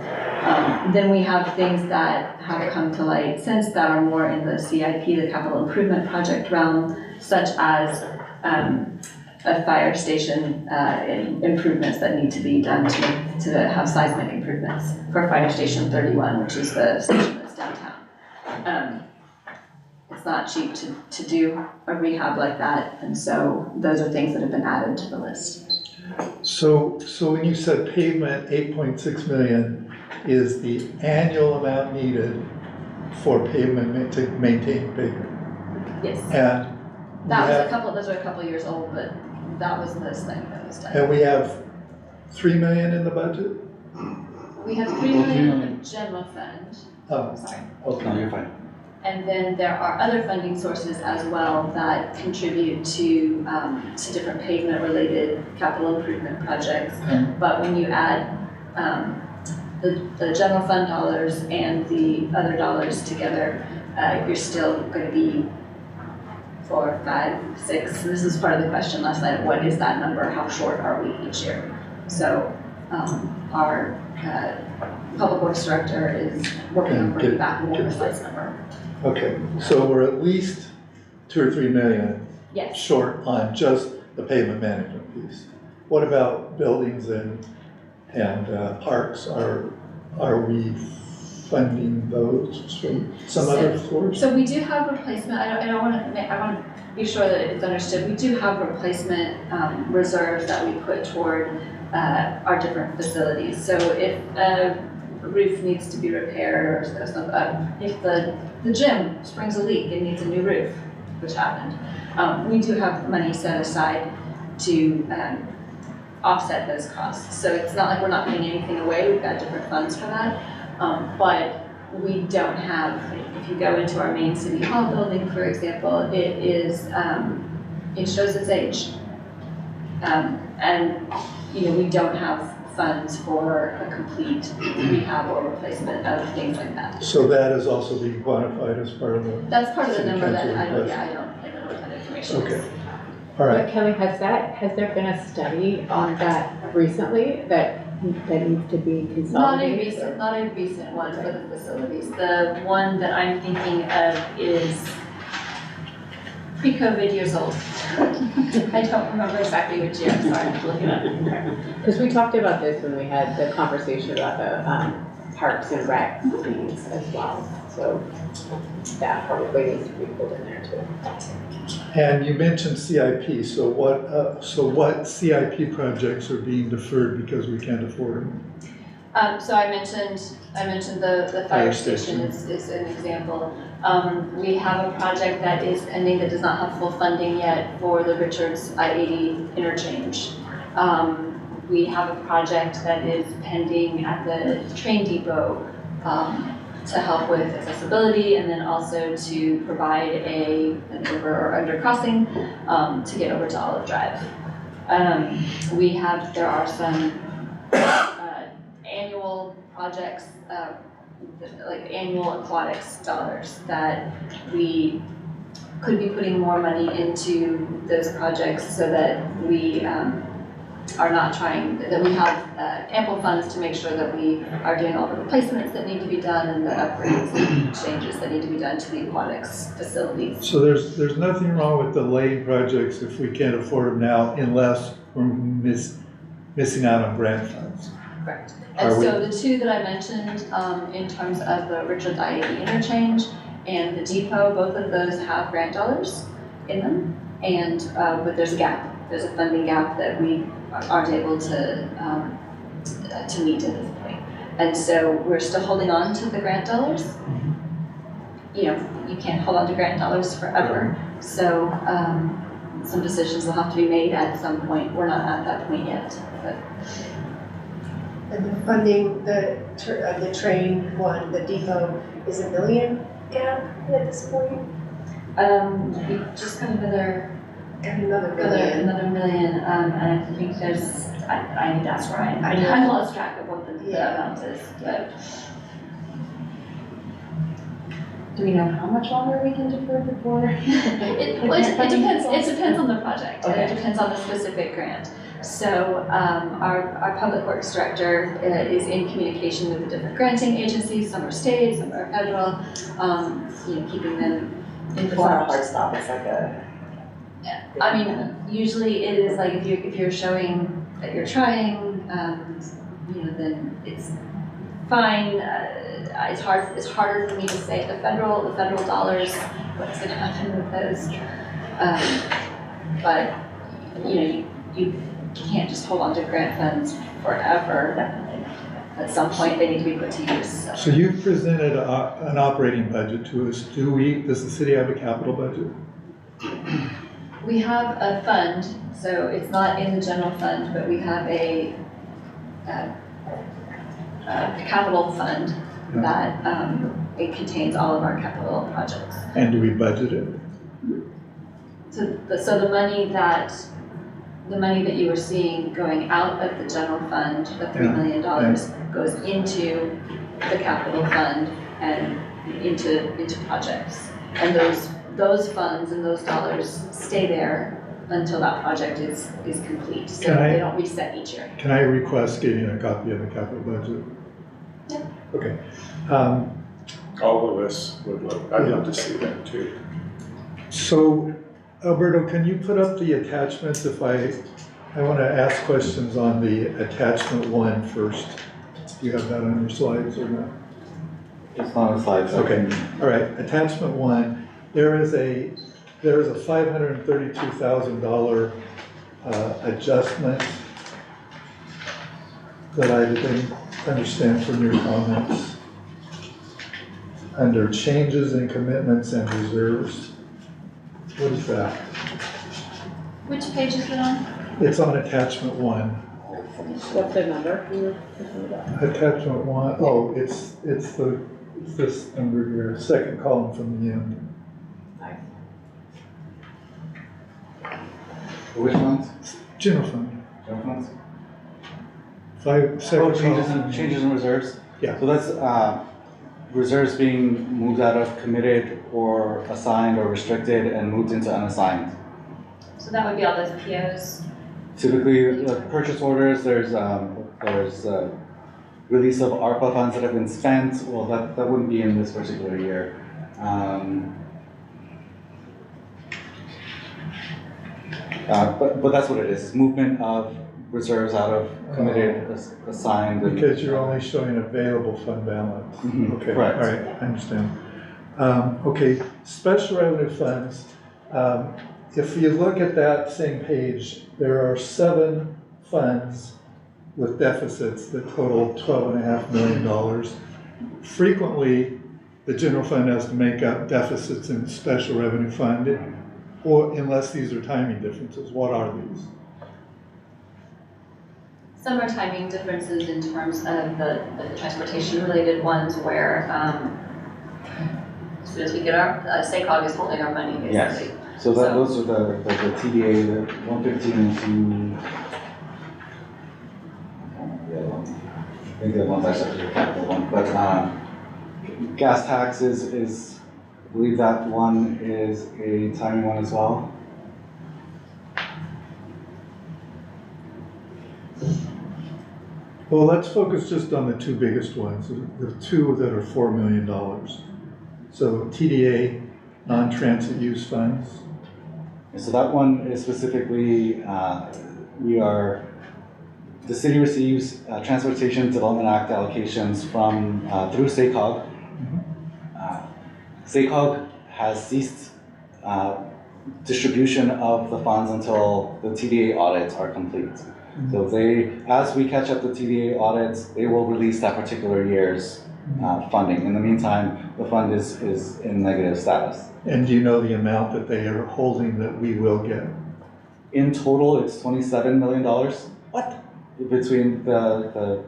Then we have things that have come to light since that are more in the CIP, the capital improvement project realm, such as a fire station improvements that need to be done to have seismic improvements for Fire Station 31, which is the station that's downtown. It's not cheap to do a rehab like that, and so those are things that have been added to the list. So when you said pavement, 8.6 million is the annual amount needed for pavement to maintain pavement. Yes. And Those are a couple years old, but that was the study that was done. and we have 3 million in the budget? We have 3 million in the general fund. Oh, Sorry. Oh, no, you're fine. And then there are other funding sources as well that contribute to different pavement-related capital improvement projects. But when you add the general fund dollars and the other dollars together, you're still going to be 4, 5, 6. And this is part of the question last night: what is that number? How short are we each year? So our public works director is working on bringing back a more precise number. okay, so we're at least 2 or 3 million Yes. short on just the pavement management piece. What about buildings and parks? Are we funding those from some other source? So we do have replacement. I want to be sure that it's understood. We do have replacement reserves that we put toward our different facilities. So if a roof needs to be repaired, or if the gym springs a leak and needs a new roof, which happened, we do have money set aside to offset those costs. So it's not like we're not putting anything away. We've got different funds for that. But we don't have, if you go into our main city hall building, for example, it shows its age. And we don't have funds for a complete rehab or replacement of things like that. So that is also being quantified as part of the. That's part of the city number that council I don't request. know what that information is. Okay, all right. But Kelly, has there been a study on that recently that needs to be consolidated? Not a recent one for the facilities. The one that I'm thinking of is pre-COVID years old. I don't remember exactly which year, I'm sorry, I have to look it up. Because we talked about this when we had the conversation about the parks and rec fees as well. So that probably needs to be pulled in there too. And you mentioned CIP, so what CIP projects are being deferred because we can't afford them? So I mentioned the fire station is an example. We have a project that is pending that does not have full funding yet for the Richards I-80 interchange. We have a project that is pending at the train depot to help with accessibility, and then also to provide an over or under crossing to get over to Olive Drive. There are some annual projects, like annual aquatics dollars that we could be putting more money into those projects so that we are not that we have ample funds to make sure that we are doing all the replacements that need to be done and the upgrades and changes that need to be done to the aquatics facilities. So there's nothing wrong with delaying projects if we can't afford them now, unless we're missing out on grant funds. Correct. And so the two that I mentioned in terms of the Richards I-80 interchange and the depot, both of those have grant dollars in them, and but there's a gap. There's a funding gap that we aren't able to meet at this point. And so we're still holding on to the grant dollars. You can't hold on to grant dollars forever. So some decisions will have to be made at some point. We're not at that point yet, but. And the funding, the train one, the depot, is $1 million gap at this point? We just got another Another million. Another million, and I think there's, I need to ask Ryan, I lost track of what the amount is, but. Do we know how much longer we can defer before? It depends on the project, and it depends on the specific grant. So, our public works director is in communication with the different granting agencies, some are state, some are federal, keeping them informed. It's not a hard stop, it's like a. I mean, usually it is like if you're showing that you're trying, then it's fine. It's harder for me to say the federal dollars, what's going to happen with those. But you can't just hold on to grant funds forever. Definitely. At some point, they need to be put to use. So you've presented an operating budget to us. Does the city have a capital budget? We have a fund, so it's not in the general fund, but we have a capital fund that it contains all of our capital projects. And do we budget it? So the money that you were seeing going out of the general fund, the $3 million, goes into the capital fund and into projects. And those funds and those dollars stay there until that project is complete. So they don't reset each year. Can I request getting a copy of the capital budget? Yeah. Okay. All of us I'd love to see that too. So, Alberto, can you put up the attachments if I want to ask questions on the attachment 1 first? Do you have that on your slides or not? It's not on the slides. Okay, all right, attachment 1. There is a $532,000 adjustment that I didn't understand from your comments. Under changes in commitments and reserves. What is that? Which page is it on? It's on attachment 1. What's the number you were talking about? Attachment 1, oh, it's this number here, second column from the end. Which ones? General fund. General funds? Changes in reserves? Yeah. So that's reserves being moved out of committed or assigned or restricted and moved into unassigned. So that would be all those POs. Typically, purchase orders, there's release of ARPA funds that have been spent. Well, that wouldn't be in this particular year. But that's what it is. It's movement of reserves out of committed, assigned. Because you're only showing available fund balance. Mhm, Okay, all correct. right, I understand. Okay, special revenue funds. If you look at that same page, there are 7 funds with deficits that total $12.5 million. Frequently, the general fund has to make up deficits in the special revenue fund, or unless these are timing differences. What are these? Some are timing differences in terms of the transportation-related ones where as soon as we get our, SACOG is holding our money, basically. Yes. So those are the TDA, the 115 to, I think the one's actually the capital one, but gas taxes is, I believe that one is a timing one as well. Well, let's focus just on the 2 biggest ones, the 2 that are $4 million. So TDA, non-transit use funds. So that one is specifically, the city receives Transportation Development Act allocations from, through SACOG. SACOG has ceased distribution of the funds until the TDA audits are complete. So as we catch up the TDA audits, they will release that particular year's funding. In the meantime, the fund is in negative status. And do you know the amount that they are holding that we will get? In total, it's $27 million. What? between the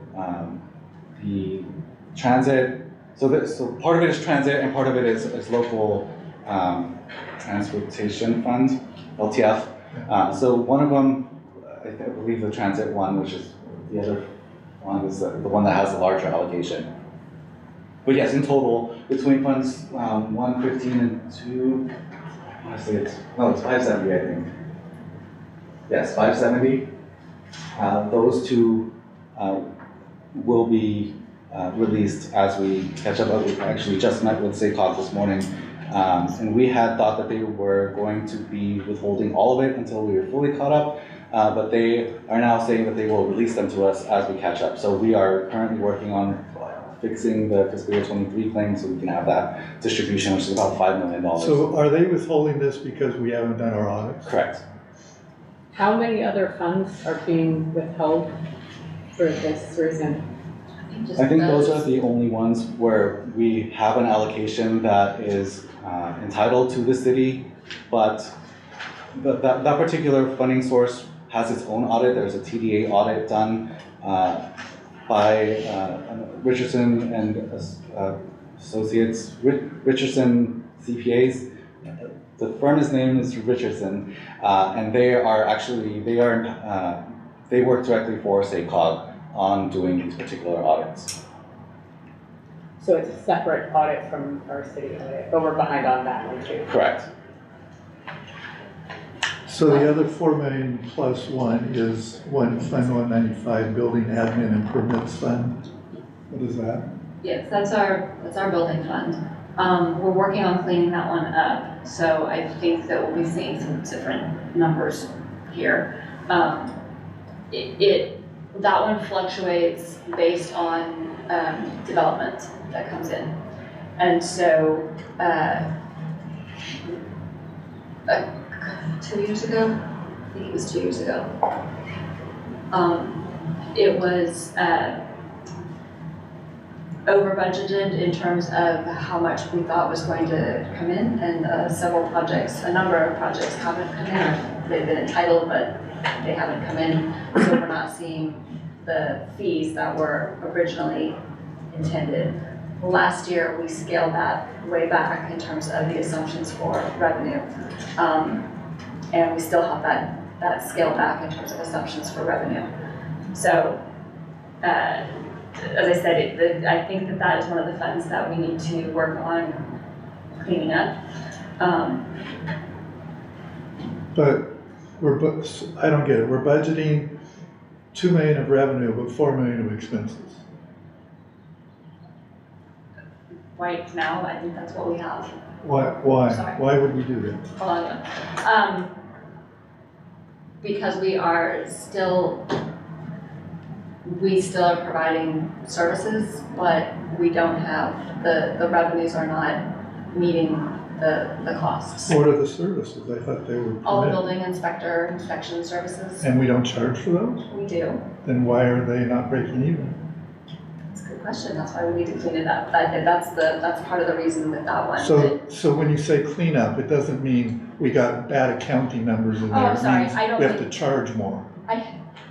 transit, so part of it is transit and part of it is local transportation fund, LTF. So one of them, I believe the transit one, which is the other one, is the one that has the larger allocation. But yes, in total, between funds 115 and 2, honestly it's 570, I think. Yes, 570. Those two will be released as we catch up. We actually just met with SACOG this morning, and we had thought that they were going to be withholding all of it until we were fully caught up, but they are now saying that they will release them to us as we catch up. So we are currently working on fixing the fiscal year 23 claim so we can have that distribution, which is about $5 million. So are they withholding this because we haven't done our audits? Correct. How many other funds are being withheld for this reason? I think those are the only ones where we have an allocation that is entitled to the city, but that particular funding source has its own audit. There's a TDA audit done by Richardson and Associates, Richardson CPAs. The firm's name is Richardson, and they work directly for SACOG on doing these particular audits. So it's a separate audit from our city audit, but we're behind on that one too. Correct. So the other 4 million plus one is Fund 195, Building Admin and Permits Fund. What is that? Yes, that's our building fund. We're working on cleaning that one up, so I think that we'll be seeing some different numbers here. That one fluctuates based on development that comes in. And so 2 years ago, I think it was 2 years ago, it was over budgeted in terms of how much we thought was going to come in, and a number of projects haven't come in. They've been entitled, but they haven't come in, so we're not seeing the fees that were originally intended. Last year, we scaled that way back in terms of the assumptions for revenue. And we still have that scaled back in terms of assumptions for revenue. So, as I said, I think that is one of the funds that we need to work on cleaning up. But I don't get it. We're budgeting 2 million of revenue, but 4 million of expenses. Right now, I think that's what we have. Why? Sorry. Why would we do that? Hold on. Because we still are providing services, but we don't have, the revenues are not meeting the costs. What are the services? I thought they were All the permitted. building inspector inspection services, And we don't charge for those? we do. Then why are they not breaking even? That's a good question, that's why we need to clean it up. I think that's part of the reason with that one. So when you say clean up, it doesn't mean we got bad accounting numbers in Oh, there. I'm sorry, It means I don't we have mean- to charge more.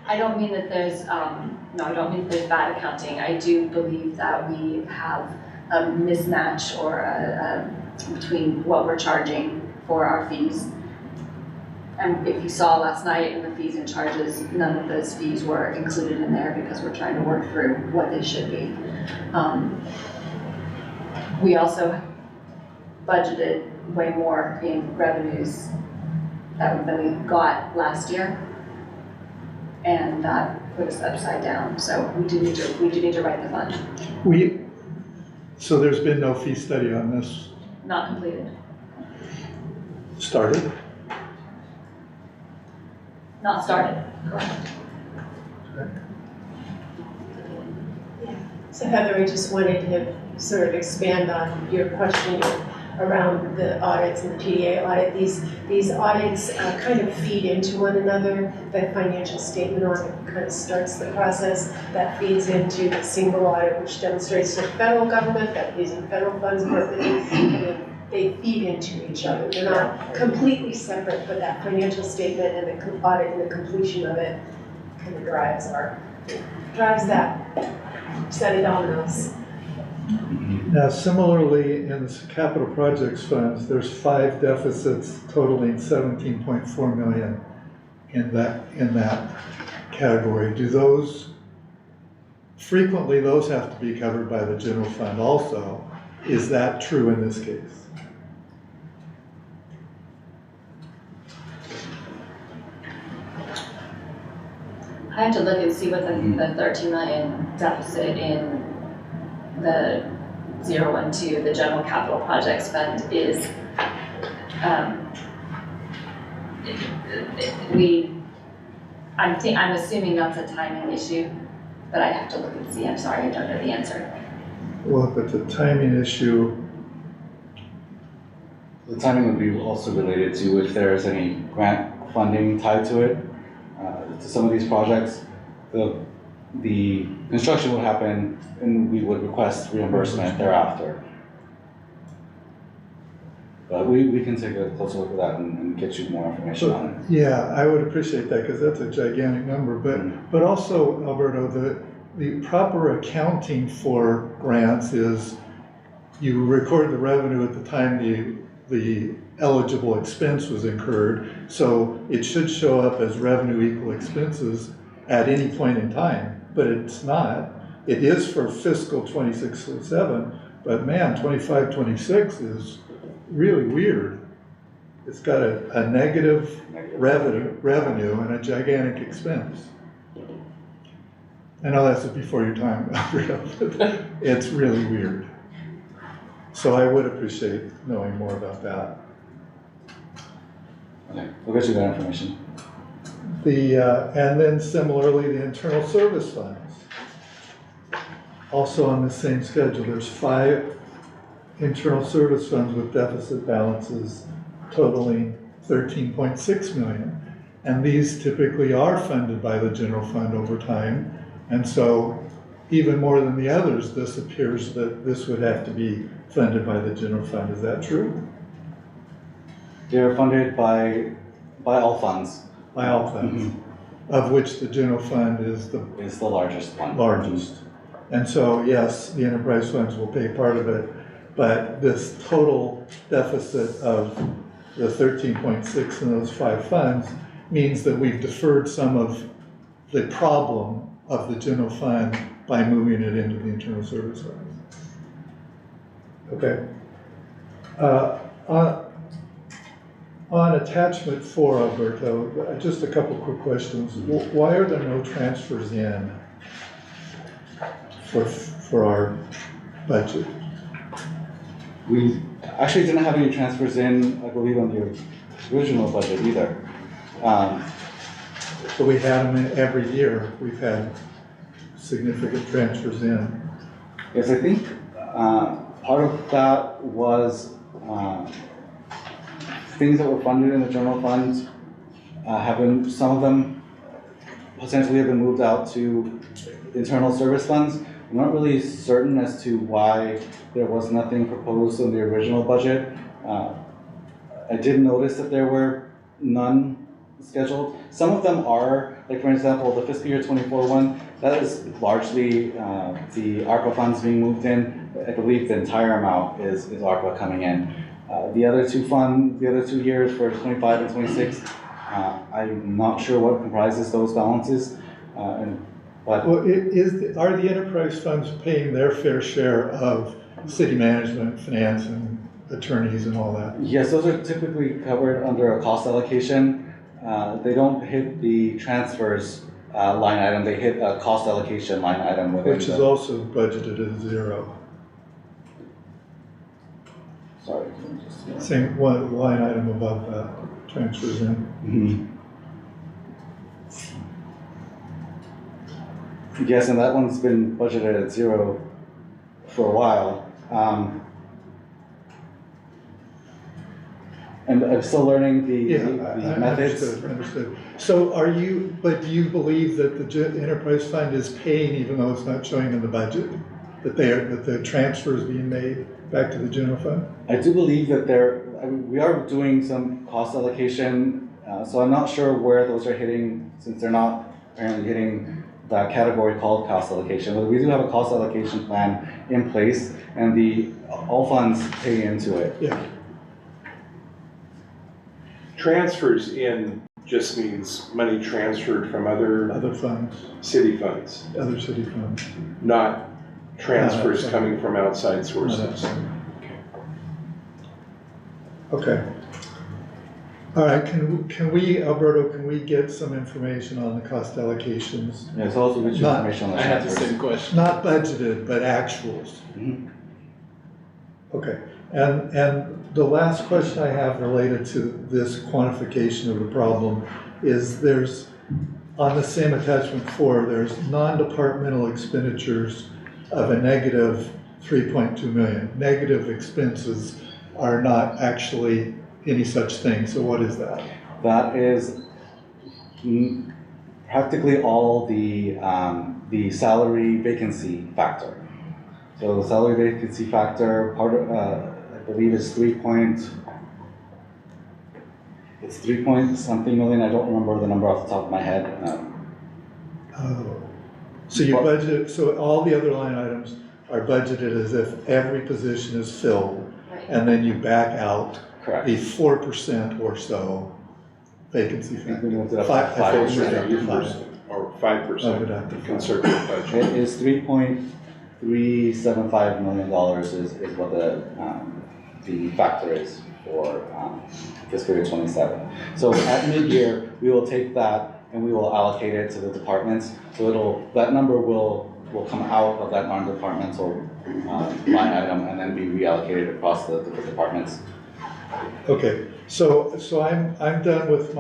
I don't mean that there's, no, I don't mean that there's bad accounting. I do believe that we have a mismatch or between what we're charging for our fees. And if you saw last night in the fees and charges, none of those fees were included in there because we're trying to work through what they should be. We also budgeted way more in revenues than we got last year. And that put us upside down, so we do need to write the fund. So there's been no fee study on this Not completed, started? not started, correct. So Heather, I just wanted to sort of expand on your question around the audits and the TDA audit. These audits kind of feed into one another. The financial statement audit kind of starts the process. That feeds into the single audit, which demonstrates to the federal government that using federal funds appropriately, and then they feed into each other. They're not completely separate, but that financial statement and the audit and the completion of it kind of drives that set of dominoes. Now, similarly, in the capital projects funds, there's 5 deficits totaling 17.4 million in that category. Do those, frequently those have to be covered by the general fund also. Is that true in this case? I have to look and see what the 13 million deficit in the 012, the general capital projects fund is. I'm assuming that's a timing issue, but I have to look and see. I'm sorry, I don't know the answer. Well, but the timing issue, The timing would be also related to if there's any grant funding tied to it, to some of these projects. The construction would happen and we would request reimbursement thereafter. But we can take a closer look at that and get you more information on it. yeah, I would appreciate that because that's a gigantic number. But also, Alberto, the proper accounting for grants is you record the revenue at the time the eligible expense was incurred. So it should show up as revenue equal expenses at any point in time, but it's not. It is for fiscal 26-27, but man, 25-26 is really weird. It's got a negative revenue and a gigantic expense. I know that's before your time, but it's really weird. So I would appreciate knowing more about that. Okay, we'll get you that information. And then similarly, the internal service funds. Also on the same schedule, there's 5 internal service funds with deficit balances totaling 13.6 million. And these typically are funded by the general fund over time. And so even more than the others, this appears that this would have to be funded by the general fund. Is that true? They're funded by all funds. By all funds, of which the general fund is the largest fund. largest. And so, yes, the enterprise funds will pay part of it, but this total deficit of the 13.6 in those 5 funds means that we've deferred some of the problem of the general fund by moving it into the internal service funds. Okay. On attachment 4, Alberto, just a couple quick questions. Why are there no transfers in for our budget? We actually didn't have any transfers in, I believe, on the original budget either. But we had them in every year. We've had significant transfers in. Yes, I think part of that was things that were funded in the general fund some of them potentially have been moved out to internal service funds. I'm not really certain as to why there was nothing proposed in the original budget. I did notice that there were none scheduled. Some of them are, like for example, the fiscal year 24 one, that is largely the ARPA funds being moved in. I believe the entire amount is ARPA coming in. The other two years for 25 and 26, I'm not sure what comprises those balances. Well, are the enterprise funds paying their fair share of city management, finance, and attorneys and all that? Yes, those are typically covered under a cost allocation. They don't hit the transfers line item, they hit a cost allocation line item within which is also budgeted at 0. Sorry. Same one line item above that, transfers in. Yes, and that one's been budgeted at 0 for a while. And I'm still learning the methods. Understood. So do you believe that the enterprise fund is paying even though it's not showing in the budget? That the transfer is being made back to the general fund? I do believe that we are doing some cost allocation, so I'm not sure where those are hitting since they're not apparently hitting that category called cost allocation. But we do have a cost allocation plan in place, and all funds pay into it. Yeah. Transfers in just means money transferred from other Other funds, city funds, other city funds. not transfers outside. coming from outside Not sources. outside. Okay. All right, can we, Alberto, can we get some information on the cost allocations? Yeah, so also get you Not- information on the I had the transfers. same question. Not budgeted, but actuals. Mhm. Okay, and the last question I have related to this quantification of the problem is there's, on the same attachment 4, there's non-departmental expenditures of a negative 3.2 million. Negative expenses are not actually any such thing, so what is that? That is practically all the salary vacancy factor. So the salary vacancy factor, part of, I believe is 3 point something million. I don't remember the number off the top of my head. Oh. So you budget, so all the other line items are budgeted as if every position is filled, Right. and then you back out Correct. the 4% or so vacancy I think factor. we moved it up to 5%. 5%. Or Oh, 5% but not the 5. conservative budget. It is $3.375 million is what the factor is for fiscal year 27. So at mid-year, we will take that and we will allocate it to the departments. So that number will come out of that non-departmental line item and then be reallocated across the different departments. Okay, so I'm done with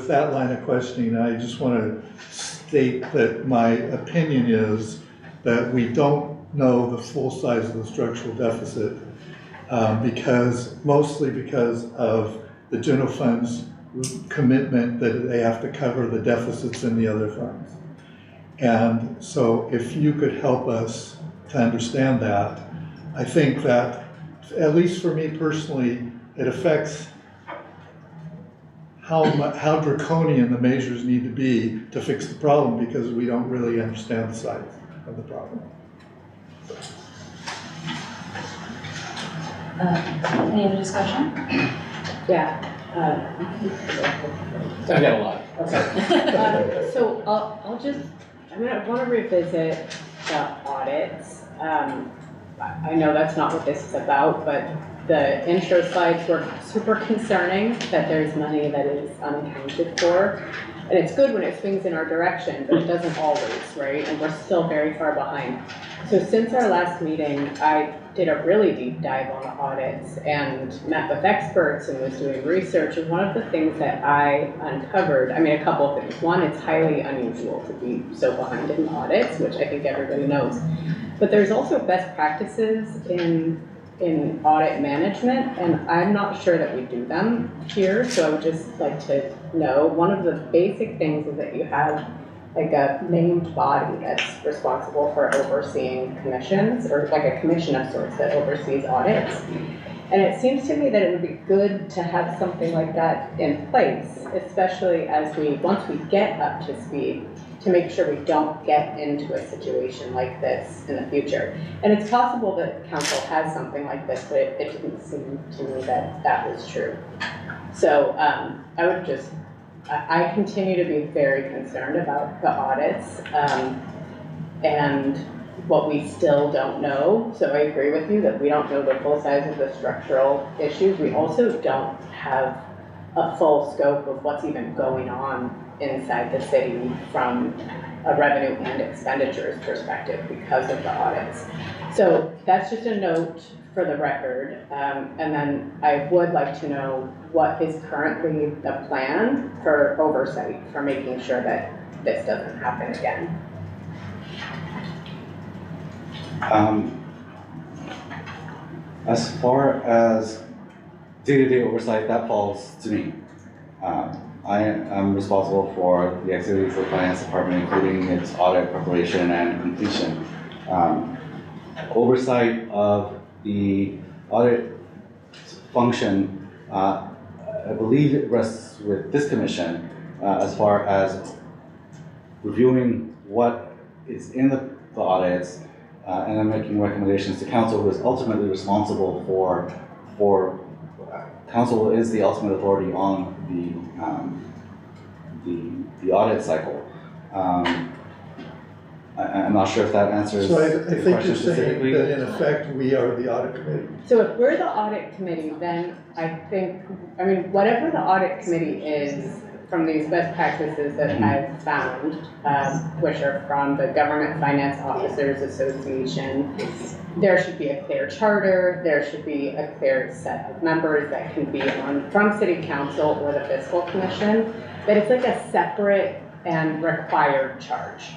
that line of questioning. I just want to state that my opinion is that we don't know the full size of the structural deficit mostly because of the general fund's commitment that they have to cover the deficits in the other funds. And so if you could help us to understand that, I think that, at least for me personally, it affects how draconian the measures need to be to fix the problem, because we don't really understand the size of the problem. Any other discussion? Yeah. I got a lot. Okay. So I'll just, I want to revisit the audits. I know that's not what this is about, but the intro slides were super concerning that there's money that is unaccounted for. And it's good when it swings in our direction, but it doesn't always, right? And we're still very far behind. So since our last meeting, I did a really deep dive on the audits and met with experts and was doing research. And one of the things that I uncovered, a couple of things. One, it's highly unusual to be so behind in audits, which I think everybody knows. But there's also best practices in audit management, and I'm not sure that we do them here, so I would just like to know, one of the basic things is that you have like a named body that's responsible for overseeing commissions, or like a commission of sorts that oversees audits. And it seems to me that it would be good to have something like that in place, especially once we get up to speed, to make sure we don't get into a situation like this in the future. And it's possible that council has something like this, but it didn't seem to me that that was true. So I continue to be very concerned about the audits and what we still don't know. So I agree with you that we don't know the full size of the structural issues. We also don't have a full scope of what's even going on inside the city from a revenue and expenditures perspective because of the audits. So that's just a note for the record. And then I would like to know what is currently the plan for oversight for making sure that this doesn't happen again. As far as day-to-day oversight, that falls to me. I am responsible for the activities of the finance department, including its audit preparation and completion. Oversight of the audit function, I believe it rests with this commission as far as reviewing what is in the audits, and then making recommendations to council, who is ultimately responsible for council is the ultimate authority on the audit cycle. I'm not sure if that answers So I the think question you're saying specifically. that in effect, we are the audit committee. So if we're the audit committee, then I think, I mean, whatever the audit committee is from these best practices that I've found, which are from the Government Finance Officers Association, there should be a clear charter, there should be a clear set of members that can be from City Council or the Fiscal Commission, but it's like a separate and required charge.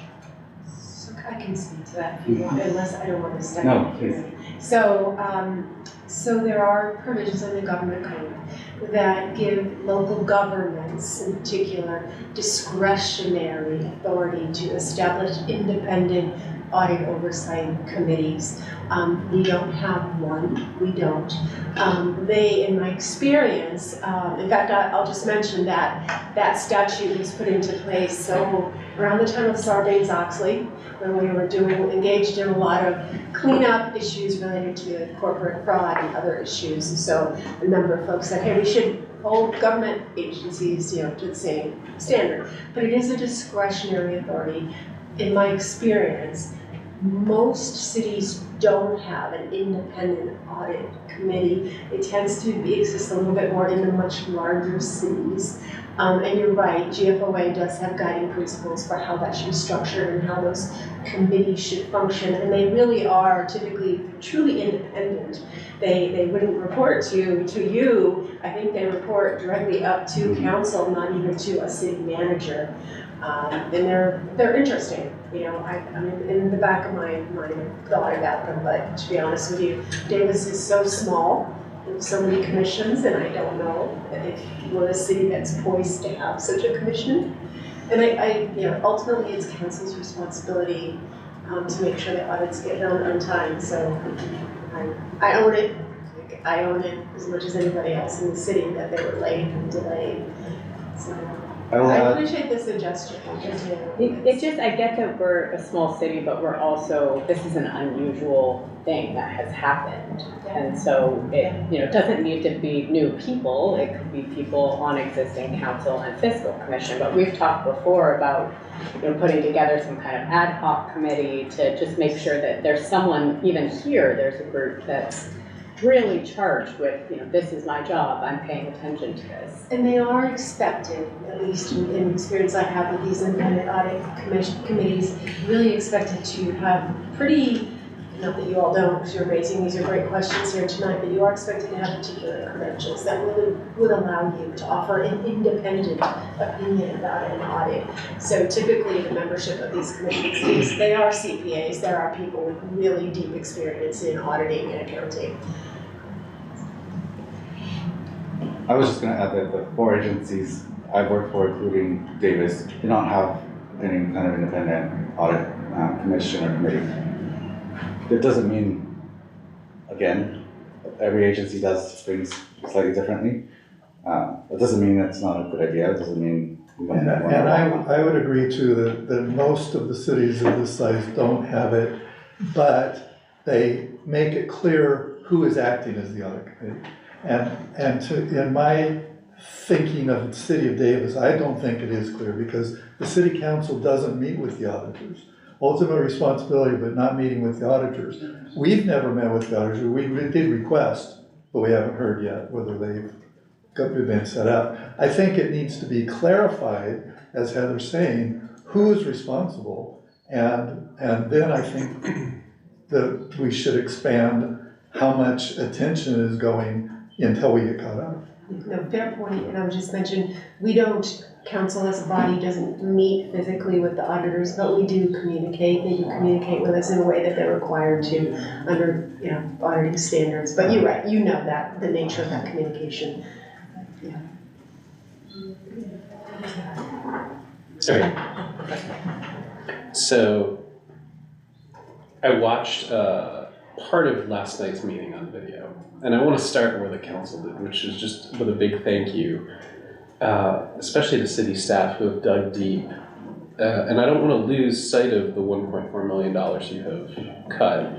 I can speak to that if you want, unless I don't want to step No, in here. So there are provisions in the government code that give local governments in particular discretionary authority to establish independent audit oversight committees. We don't have one, we don't. They, in my experience, in fact, I'll just mention that statute was put into place so around the time of Sarbanes-Oxley, when we were engaged in a lot of cleanup issues related to corporate fraud and other issues. And so a number of folks said, hey, we should hold government agencies, to the same standard. But it is a discretionary authority. In my experience, most cities don't have an independent audit committee. It tends to exist a little bit more in the much larger cities. And you're right, GFOA does have guiding principles for how that should be structured and how those committees should function. And they really are typically truly independent. They wouldn't report to you. I think they report directly up to council, not even to a city manager. And they're interesting. I mean, in the back of my mind, I've thought about them, but to be honest with you, Davis is so small, with so many commissions, and I don't know if we're a city that's poised to have such a commission. And ultimately it's council's responsibility to make sure that audits get done on time. So I own it. I own it as much as anybody else in the city that they were late and delayed. So I appreciate the suggestion. It's just, I get that we're a small city, but we're also, this is an unusual thing that has happened. And so it, doesn't need to be new people. It could be people on existing council and fiscal commission. But we've talked before about, putting together some kind of ad hoc committee to just make sure that there's someone, even here, there's a group that's really charged with, this is my job, I'm paying attention to this. And they are expected, at least in experience I have with these independent audit committees, really expected to have pretty, not that you all don't, because you're raising these are great questions here tonight, but you are expected to have particular credentials that would allow you to offer an independent opinion about an audit. So typically the membership of these commissions, they are CPAs, there are people with really deep experience in auditing and accounting. I was just going to add that the 4 agencies I've worked for, including Davis, do not have any kind of independent audit commission or committee. That doesn't mean, again, every agency does things slightly differently. It doesn't mean that's not a good idea. It doesn't mean we don't have one. And I would agree too that most of the cities of this size don't have it, but they make it clear who is acting as the audit committee. And in my thinking of the city of Davis, I don't think it is clear because the city council doesn't meet with the auditors. Ultimate responsibility, but not meeting with the auditors. We've never met with the auditors. We did request, but we haven't heard yet whether they've been set up. I think it needs to be clarified, as Heather's saying, who is responsible, and then I think that we should expand how much attention is going until we get caught up. No, fair point, and I would just mention, council as a body doesn't meet physically with the auditors, but we do communicate. They do communicate with us in a way that they're required to under, auditing standards. But you're right, that, the nature of that communication. Yeah. Sorry. So I watched part of last night's meeting on video, and I want to start where the council did, which is just with a big thank you, especially to city staff who have dug deep and I don't want to lose sight of the $1.4 million you have cut.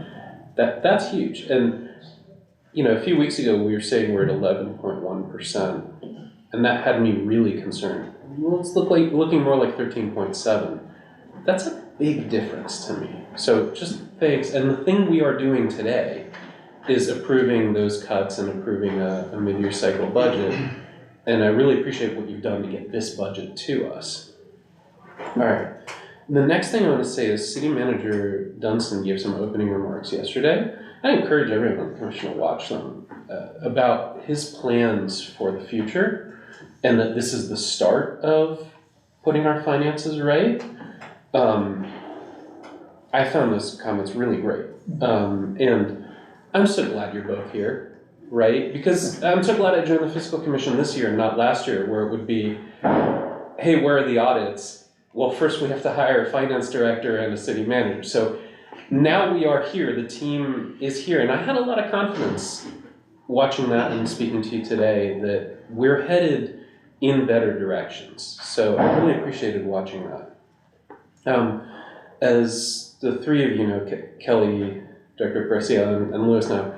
That's huge. And a few weeks ago we were saying we're at 11.1%, and that had me really concerned. Well, it's looking more like 13.7. That's a big difference to me. So just thanks. And the thing we are doing today is approving those cuts and approving a mid-year cycle budget. And I really appreciate what you've done to get this budget to us. All right. The next thing I want to say is City Manager Dunstan gave some opening remarks yesterday. I encourage everyone on the commission to watch them about his plans for the future, and that this is the start of putting our finances right. I found those comments really great. And I'm so glad you're both here, right? Because I'm so glad I joined the Fiscal Commission this year and not last year, where it would be, hey, where are the audits? Well, first we have to hire a finance director and a city manager. So now we are here, the team is here, and I had a lot of confidence watching that and speaking to you today that we're headed in better directions. So I really appreciated watching that. As the three of you know, Kelly, Director Garcia, and Lewis know,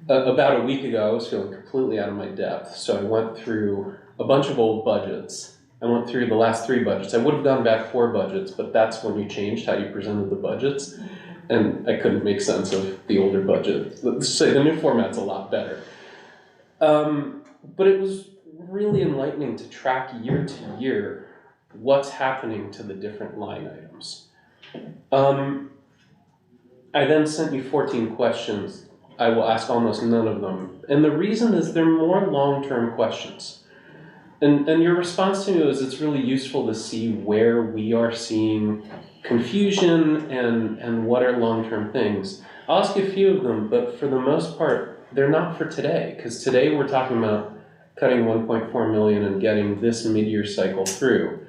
about a week ago I was feeling completely out of my depth, so I went through a bunch of old budgets. I went through the last 3 budgets. I would have gone back 4 budgets, but that's when you changed how you presented the budgets, and I couldn't make sense of the older budget. Let's say the new format's a lot better. But it was really enlightening to track year to year what's happening to the different line items. I then sent you 14 questions. I will ask almost none of them. And the reason is they're more long-term questions. And your response to me was it's really useful to see where we are seeing confusion and what are long-term things. I'll ask you a few of them, but for the most part, they're not for today, because today we're talking about cutting 1.4 million and getting this mid-year cycle through.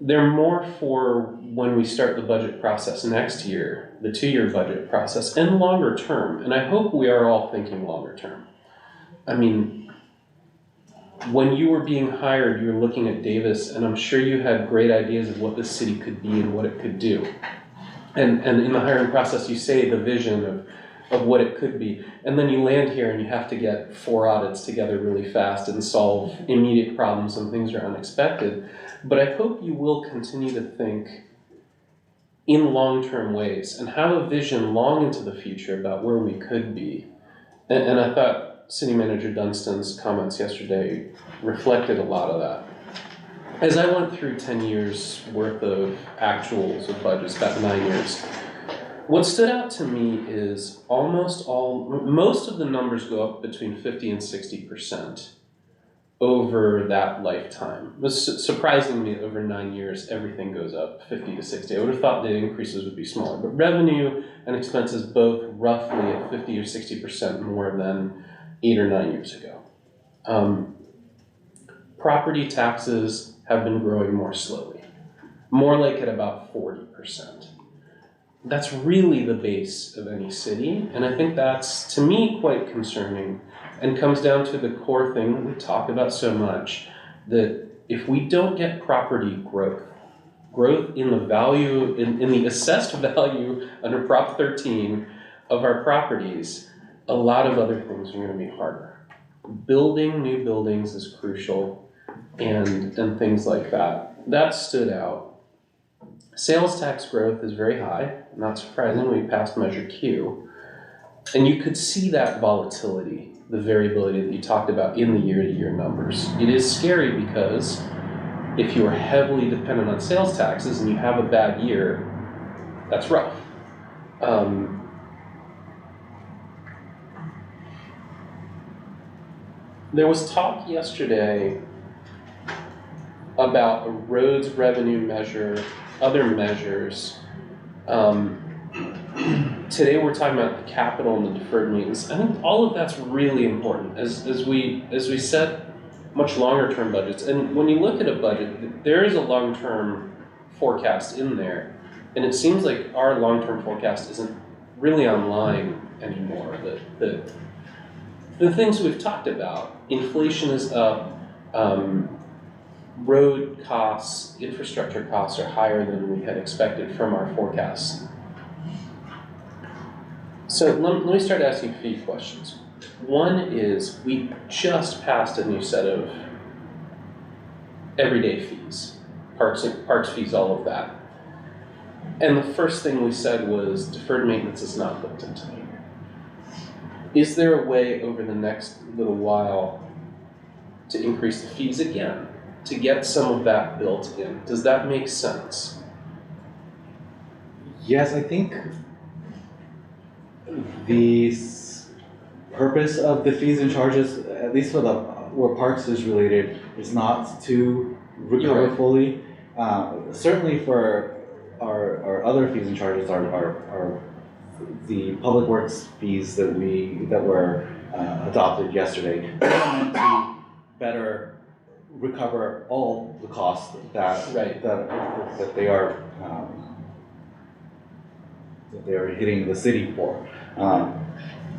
They're more for when we start the budget process next year, the 2-year budget process, and longer term. And I hope we are all thinking longer term. I mean, when you were being hired, you were looking at Davis, and I'm sure you had great ideas of what this city could be and what it could do. And in the hiring process, you say the vision of what it could be. And then you land here and you have to get 4 audits together really fast and solve immediate problems when things are unexpected. But I hope you will continue to think in long-term ways and have a vision long into the future about where we could be. And I thought City Manager Dunstan's comments yesterday reflected a lot of that. As I went through 10 years worth of actuals of budgets, about 9 years, what stood out to me is most of the numbers go up between 50 and 60% over that lifetime. It was surprising me over 9 years, everything goes up 50 to 60. I would have thought the increases would be smaller, but revenue and expenses both roughly at 50 or 60% more than 8 or 9 years ago. Property taxes have been growing more slowly, more like at about 40%. That's really the base of any city, and I think that's, to me, quite concerning, and comes down to the core thing that we talk about so much, that if we don't get property growth in the value, in the assessed value under Prop 13 of our properties, a lot of other things are going to be harder. Building new buildings is crucial, and things like that. That stood out. Sales tax growth is very high, not surprisingly, we passed Measure Q. And you could see that volatility, the variability that you talked about in the year-to-year numbers. It is scary because if you are heavily dependent on sales taxes and you have a bad year, that's rough. There was talk yesterday about a roads revenue measure, other measures. Today we're talking about the capital and the deferred maintenance. I think all of that's really important as we set much longer term budgets. And when you look at a budget, there is a long-term forecast in there, and it sees like our long-term forecast isn't really online anymore. The things we've talked about, inflation is up, road costs, infrastructure costs are higher than we had expected from our forecasts. So let me start asking fee questions. One is, we just passed a new set of everyday fees, parks fees, all of that. And the first thing we said was deferred maintenance is not built into it. Is there a way over the next little while to increase the fees again, to get some of that built in? Does that make sense? Yes, I think the purpose of the fees and charges, at least for where parks is related, is not to recover fully. Certainly for our other fees and charges are the public works fees that were adopted yesterday. They're meant to better recover all the costs that they are hitting the city for.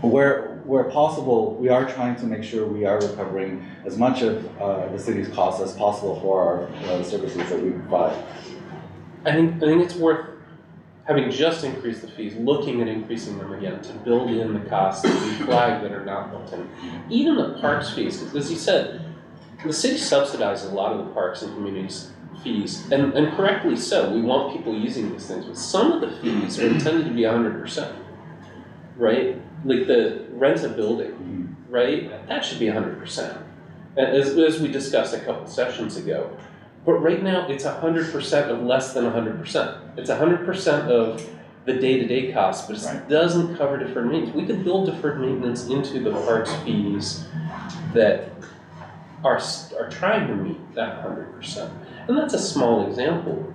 Where possible, we are trying to make sure we are recovering as much of the city's costs as possible for our services that we provide. I think it's worth, having just increased the fees, looking at increasing them again to build in the costs that we flag that are not built in. Even the parks fees, because as you said, the city subsidizes a lot of the parks and communities fees, and correctly so. We want people using these things, but some of the fees are intended to be 100%, right? Like the rent a building, right? That should be 100%. As we discussed a couple sessions ago. But right now, it's 100% of less than 100%. It's 100% of the day-to-day costs, but it doesn't cover deferred maintenance. We could build deferred maintenance into the parks fees that are trying to meet that 100%. And that's a small example.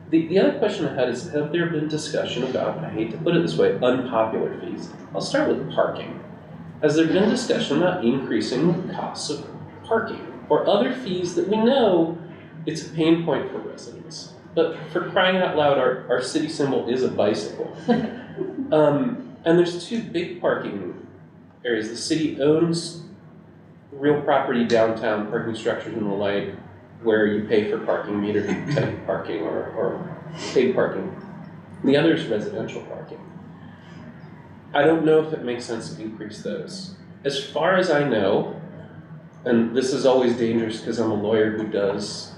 The other question I had is, have there been discussion about, I hate to put it this way, unpopular fees? I'll start with parking. Has there been discussion about increasing the costs of parking or other fees that we know it's a pain point for residents? But for crying out loud, our city symbol is a bicycle. And there's two big parking areas. The city owns real property downtown, parking structures and the like, where you pay for parking, meter type parking or paid parking. The other is residential parking. I don't know if it makes sense to increase those. As far as I know, and this is always dangerous because I'm a lawyer who does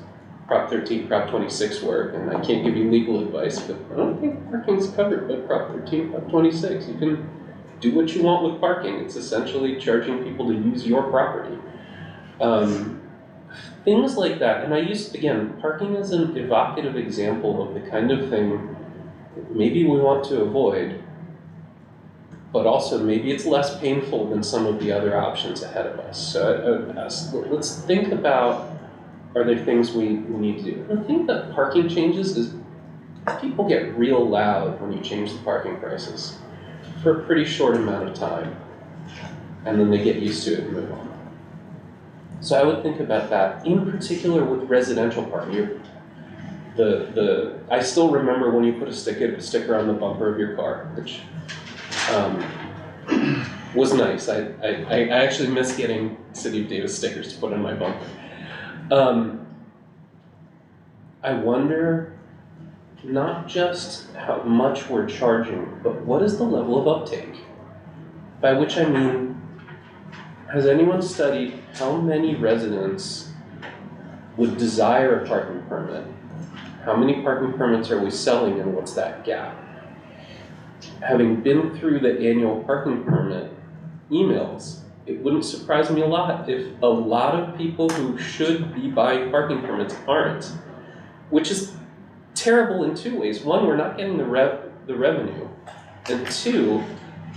Prop 13, Prop 26 work, and I can't give you legal advice, but I don't think parking's covered by Prop 13, Prop 26. You can do what you want with parking. It's essentially charging people to use your property. Things like that, and I use, again, parking as an evocative example of the kind of thing that maybe we want to avoid, but also maybe it's less painful than some of the other options ahead of us. So I would ask, let's think about, are there things we need to do? The thing that parking changes is people get real loud when you change the parking prices for a pretty short amount of time, and then they get used to it and move on. So I would think about that, in particular with residential parking. I still remember when you put a sticker on the bumper of your car, which was nice. I actually miss getting City of Davis stickers to put on my bumper. I wonder not just how much we're charging, but what is the level of uptake? By which I mean, has anyone studied how many residents would desire a parking permit? How many parking permits are we selling and what's that gap? Having been through the annual parking permit emails, it wouldn't surprise me a lot if a lot of people who should be buying parking permits aren't, which is terrible in two ways. One, we're not getting the revenue, and two,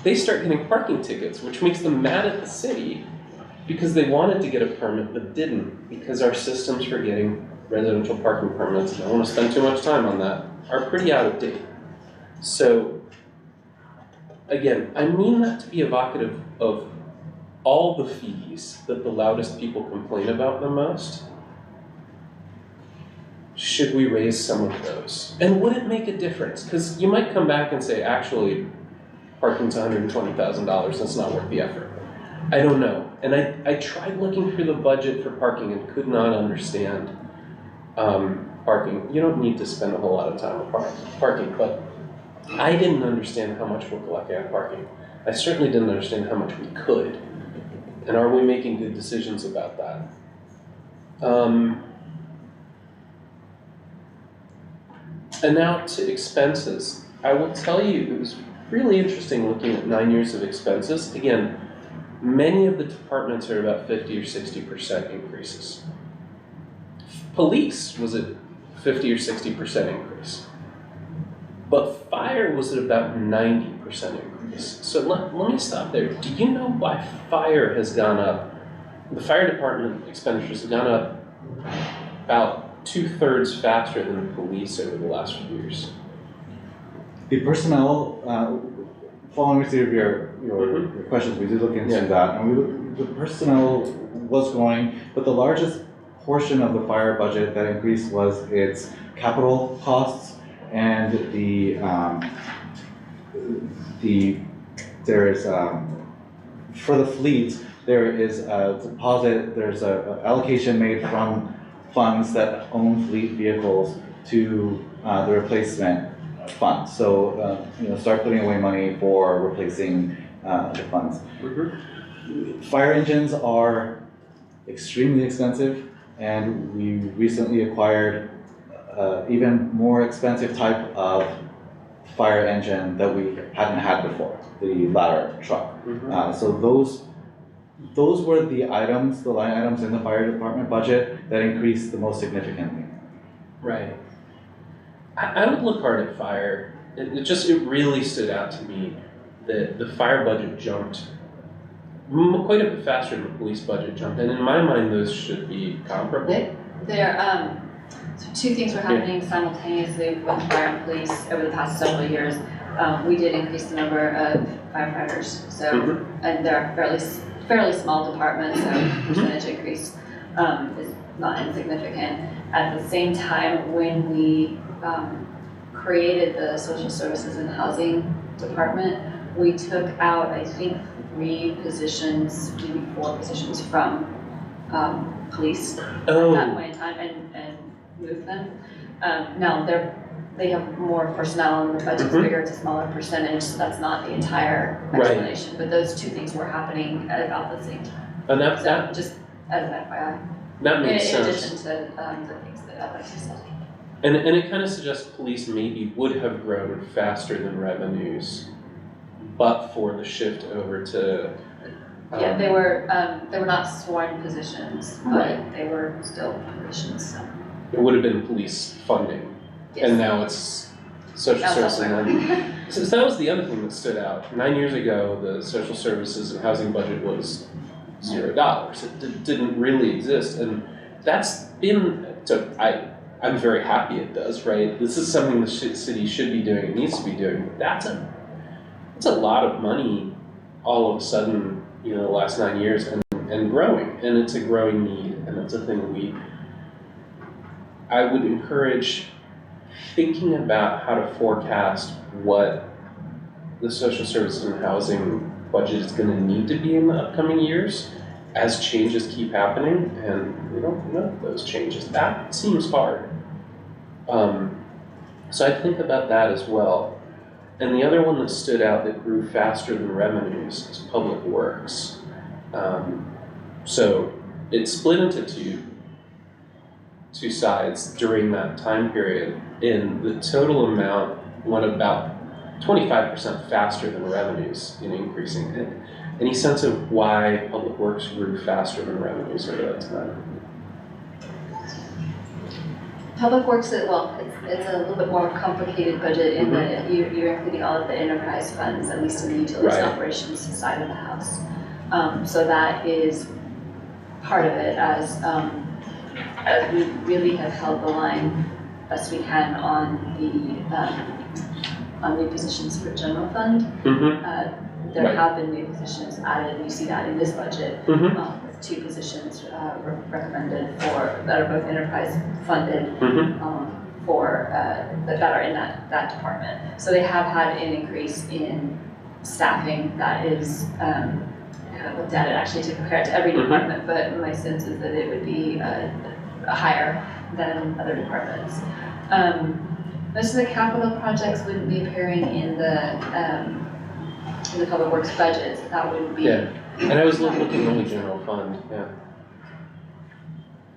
they start getting parking tickets, which makes them mad at the city because they wanted to get a permit but didn't, because our systems for getting residential parking permits, and I don't want to spend too much time on that, are pretty out of date. So again, I mean that to be evocative of all the fees that the loudest people complain about the most. Should we raise some of those? And would it make a difference? Because you might come back and say, actually, parking's $120,000, that's not worth the effort. I don't know. And I tried looking through the budget for parking and could not understand parking, you don't need to spend a whole lot of time on parking, but I didn't understand how much we're collecting on parking. I certainly didn't understand how much we could. And are we making good decisions about that? And now to expenses. I will tell you, it was really interesting looking at 9 years of expenses. Again, many of the departments are about 50 or 60% increases. Police was at 50 or 60% increase. But fire was at about 90% increase. So let me stop there. Do you know why fire has gone up? The fire department expenditures have gone up about 2/3 faster than the police over the last few years. The personnel, following receipt of your questions, we did look into that, and the personnel was growing, but the largest portion of the fire budget that increased was its capital costs and for the fleet, there is a deposit, there's a allocation made from funds that own fleet vehicles to the replacement fund. So, start putting away money for replacing the funds. Fire engines are extremely expensive, and we recently acquired even more expensive type of fire engine that we hadn't had before, the ladder truck. So those were the line items in the fire department budget that increased the most significantly. Right. I would look hard at fire. It really stood out to me that the fire budget jumped quite a bit faster than the police budget jumped, and in my mind, those should be comparable. So two things were happening simultaneously with fire and police over the past several years. We did increase the number of firefighters, so and they're fairly small departments, so percentage increase is not insignificant. At the same time, when we created the social services and housing department, we took out, I think, 3 positions, maybe 4 positions from police at that point in time and moved them. Now they have more personnel and the budget's bigger, it's a smaller percentage, so that's not the entire explanation. But those 2 things were happening at about the same time. And So just as an FYI. That makes in sense. addition to the things that Alexis said. And it kind of suggests police maybe would have grown faster than revenues, but for the shift over to. Yeah, they were not sworn positions, but they were still positions. So. It would have been police funding, Yes. and now it's social services. So that was the other thing that stood out. 9 years ago, the social services and housing budget was $0. It didn't really exist, and that's been. So I'm very happy it does. Right, this is something the city should be doing. It needs to be doing. But that's a lot of money all of a sudden. The last 9 years and growing, and it's a growing need, and it's a thing I would encourage thinking about how to forecast what the social services and housing budget is going to need to be in the upcoming years as changes keep happening, and we don't know those changes. That seems hard. So I think about that as well. And the other one that stood out that grew faster than revenues is public works. So it split into two sides during that time period, and the total amount went about 25% faster than revenues in increasing it. Any sense of why public works grew faster than revenues over that time? Public works, it's a little bit more complicated budget in that you're including all of the enterprise funds, at least in the utilities and operations side of the house. So that is part of it as we really have held the line best we can on the positions for general fund. There have been new positions added, you see that in this budget. With 2 positions recommended that are both enterprise funded that are in that department. So they have had an increase in staffing that is, I haven't looked at it actually to compare it to every department, but my sense is that it would be a higher than other departments. Most of the capital projects wouldn't be appearing in the public works budget, that would be. Yeah, and I was looking only general fund, yeah.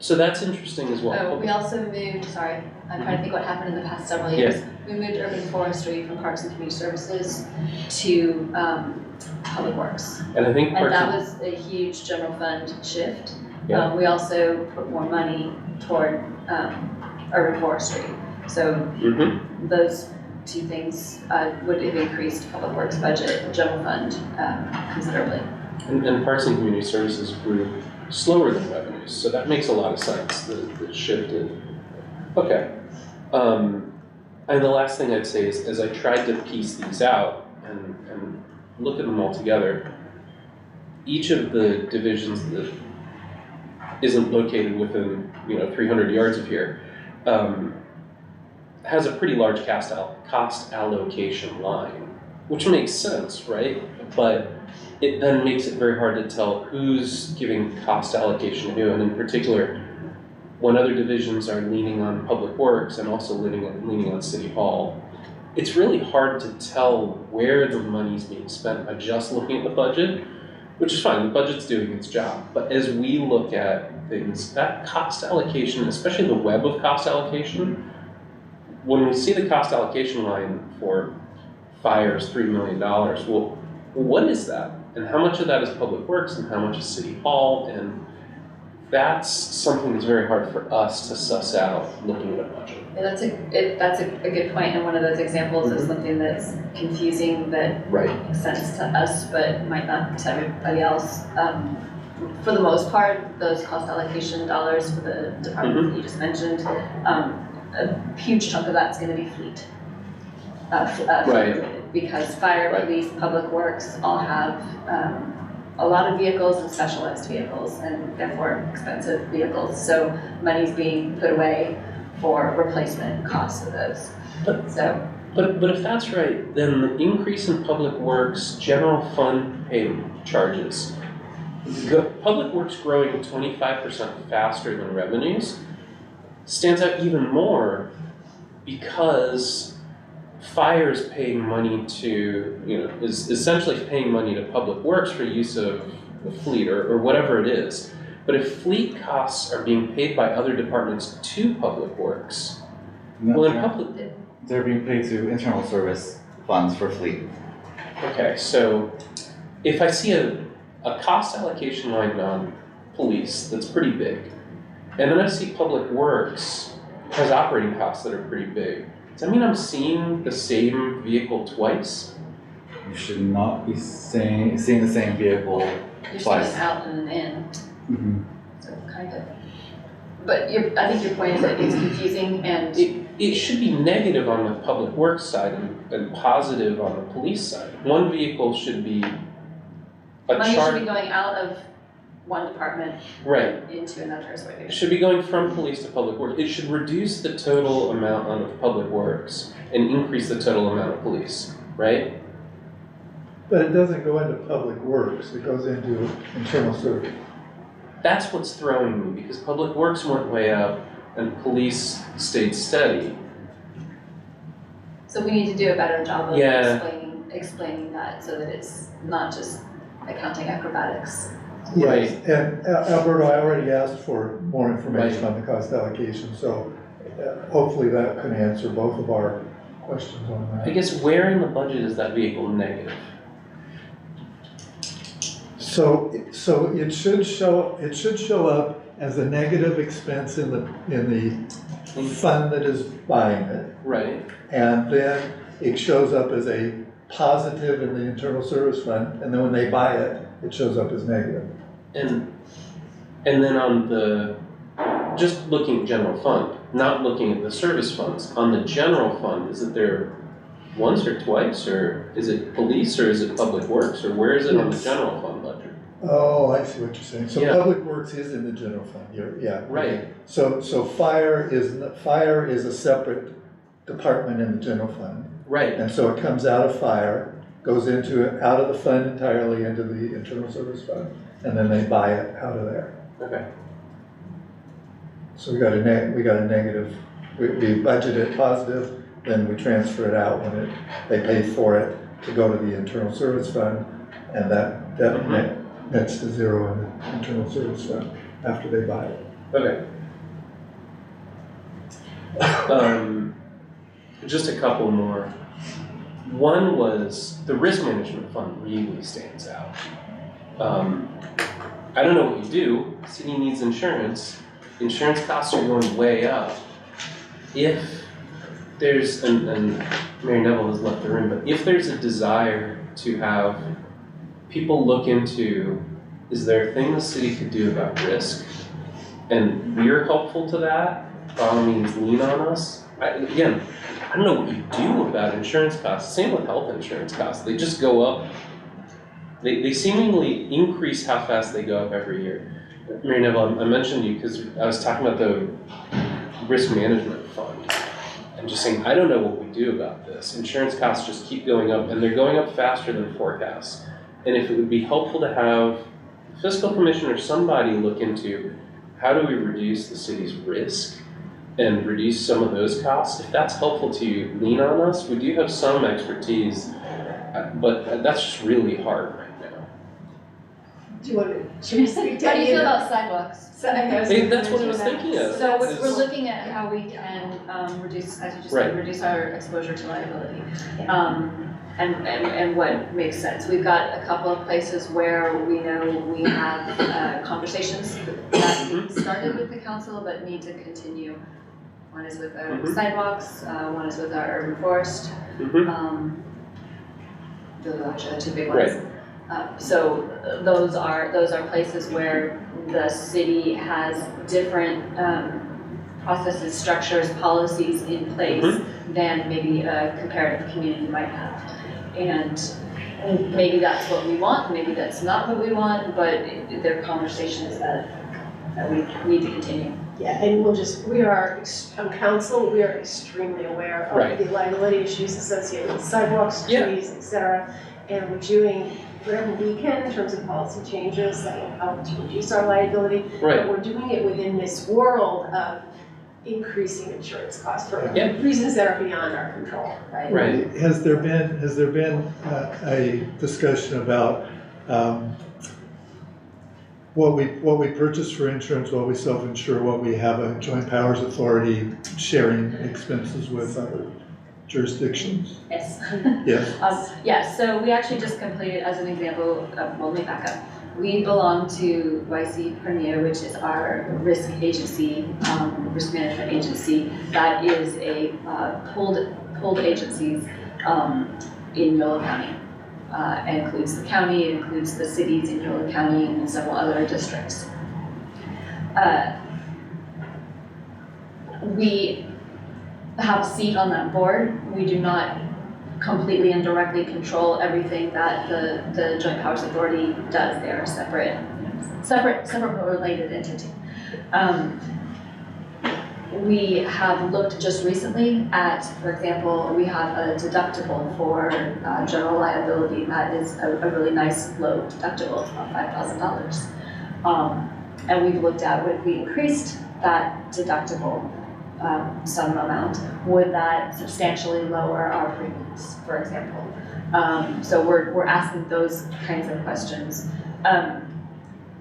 So that's interesting as well. We also moved, sorry, I'm trying to think what happened in the past several years. We moved urban forestry from Parks and Community Services to Public Works. And I think And that was a huge general fund shift. Yeah. We also put more money toward urban forestry. So those two things would have increased Public Works budget, general fund considerably. And Parks and Community Services grew slower than revenues, so that makes a lot of sense, the shift in. Okay. And the last thing I'd say is, as I tried to piece these out and look at them all together, each of the divisions that isn't located within 300 yards of here has a pretty large cost allocation line, which makes sense, right? But it then makes it very hard to tell who's giving cost allocation to who, and in particular, when other divisions are leaning on Public Works and also leaning on City Hall, it's really hard to tell where the money's being spent by just looking at the budget, which is fine, the budget's doing its job. But as we look at things, that cost allocation, especially the web of cost allocation, when we see the cost allocation line for fires, $3 million, well, what is that? And how much of that is Public Works and how much is City Hall? And that's something that's very hard for us to suss out looking at a budget. Yeah, that's a good point, and one of those examples is something that's confusing that makes sense to us but might not to everybody else. For the most part, those cost allocation dollars for the departments that you just mentioned, a huge chunk of that's going to be fleet. Because fire, police, Public Works all have a lot of vehicles and specialized vehicles and therefore expensive vehicles. So money's being put away for replacement costs of those. But if that's right, then the increase in Public Works general fund pay charges, Public Works growing 25% faster than revenues stands out even more because fire is paying money to, is essentially paying money to Public Works for use of the fleet or whatever it is. But if fleet costs are being paid by other departments to Public Works, they're being paid to internal service funds for fleet. Okay, so if I see a cost allocation line on police that's pretty big, and then I see Public Works has operating costs that are pretty big, does that mean I'm seeing the same vehicle twice? You should not be seeing the same vehicle you're twice. seeing out and in. Mm-hmm. So kind of. But I think your point is that it's confusing and it should be negative on the Public Works side and positive on the police side. One vehicle should be money should be going out of one department into another. It should be going from police to Public Works. It should reduce the total amount of Public Works and increase the total amount of police, right? But it doesn't go into Public Works, it goes into internal service. That's what's throwing me, because Public Works went way up and police stayed steady. So we need to do a better job of explaining that so that it's not just accounting acrobatics. Yes, and Alberto, I already asked for more information on the cost allocation, so hopefully that can answer both of our questions on that. I guess where in the budget is that vehicle negative? So it should show up as a negative expense in the fund that is buying it. Right. And then it shows up as a positive in the internal service fund, and then when they buy it, it shows up as negative. And then on the, just looking at general fund, not looking at the service funds, on the general fund, is it there once or twice, or is it police, or is it Public Works, or where is it on the general fund budget? Oh, I see what you're saying. So Public Works is in the general fund, Right. So fire is a separate department in the general fund. Right. And so it comes out of fire, goes out of the fund entirely into the internal service fund, and then they buy it out of there. Okay. So we got a negative, we budget it positive, then we transfer it out when they pay for it to go to the internal service fund, and that nets to zero in the internal service fund after they buy it. Okay. Just a couple more. One was the risk management fund really stands out. I don't know what you do. City needs insurance. Insurance costs are going way up. If there's, and Mary Neville has left the room, but if there's a desire to have people look into, is there a thing the city could do about risk? And we're helpful to that, by all means lean on us. Again, I don't know what you do about insurance costs. Same with health insurance costs. They just go up. They seemingly increase how fast they go up every year. Mary Neville, I mentioned you because I was talking about the risk management fund. And just saying, I don't know what we do about this. Insurance costs just keep going up, and they're going up faster than forecasts. And if it would be helpful to have the Fiscal Commission or somebody look into how do we reduce the city's risk and reduce some of those costs, if that's helpful to you, lean on us. We do have some expertise, but that's just really hard right now. Do you want to, should we speak to How do you any feel of about sidewalks? That's what I was thinking of. So we're looking at how we can reduce, as you just said, reduce our exposure to liability. And what makes sense. We've got a couple of places where we know we have conversations that started with the council but need to continue. One is with our sidewalks, one is with our urban forest. Those are actually the two big ones. So those are places where the city has different processes, structures, policies in place than maybe a comparative community might have. And maybe that's what we want, maybe that's not what we want, but there are conversations that we need to continue. Yeah, and we are, on council, we are extremely aware of the liability issues associated with sidewalks, trees, et cetera. And we're doing whatever we can in terms of policy changes that will help to reduce our liability. But we're doing it within this world of increasing insurance costs for reasons that are beyond our control, right? Has there been a discussion about what we purchase for insurance, what we self-insure, what we have a joint powers authority sharing expenses with other jurisdictions? Yes. Yes. Yes, so we actually just completed, as an example, let me back up. We belong to YC Premier, which is our risk agency, risk management agency. That is a pooled agencies in Yolo County. It includes the county, it includes the cities in Yolo County and several other districts. We have a seat on that board. We do not completely and directly control everything that the Joint Powers Authority does. They are separate but related entity. We have looked just recently at, for example, we have a deductible for general liability that is a really nice low deductible. It's about $5,000. And we've looked at if we increased that deductible some amount, would that substantially lower our premiums, for example? So we're asking those kinds of questions.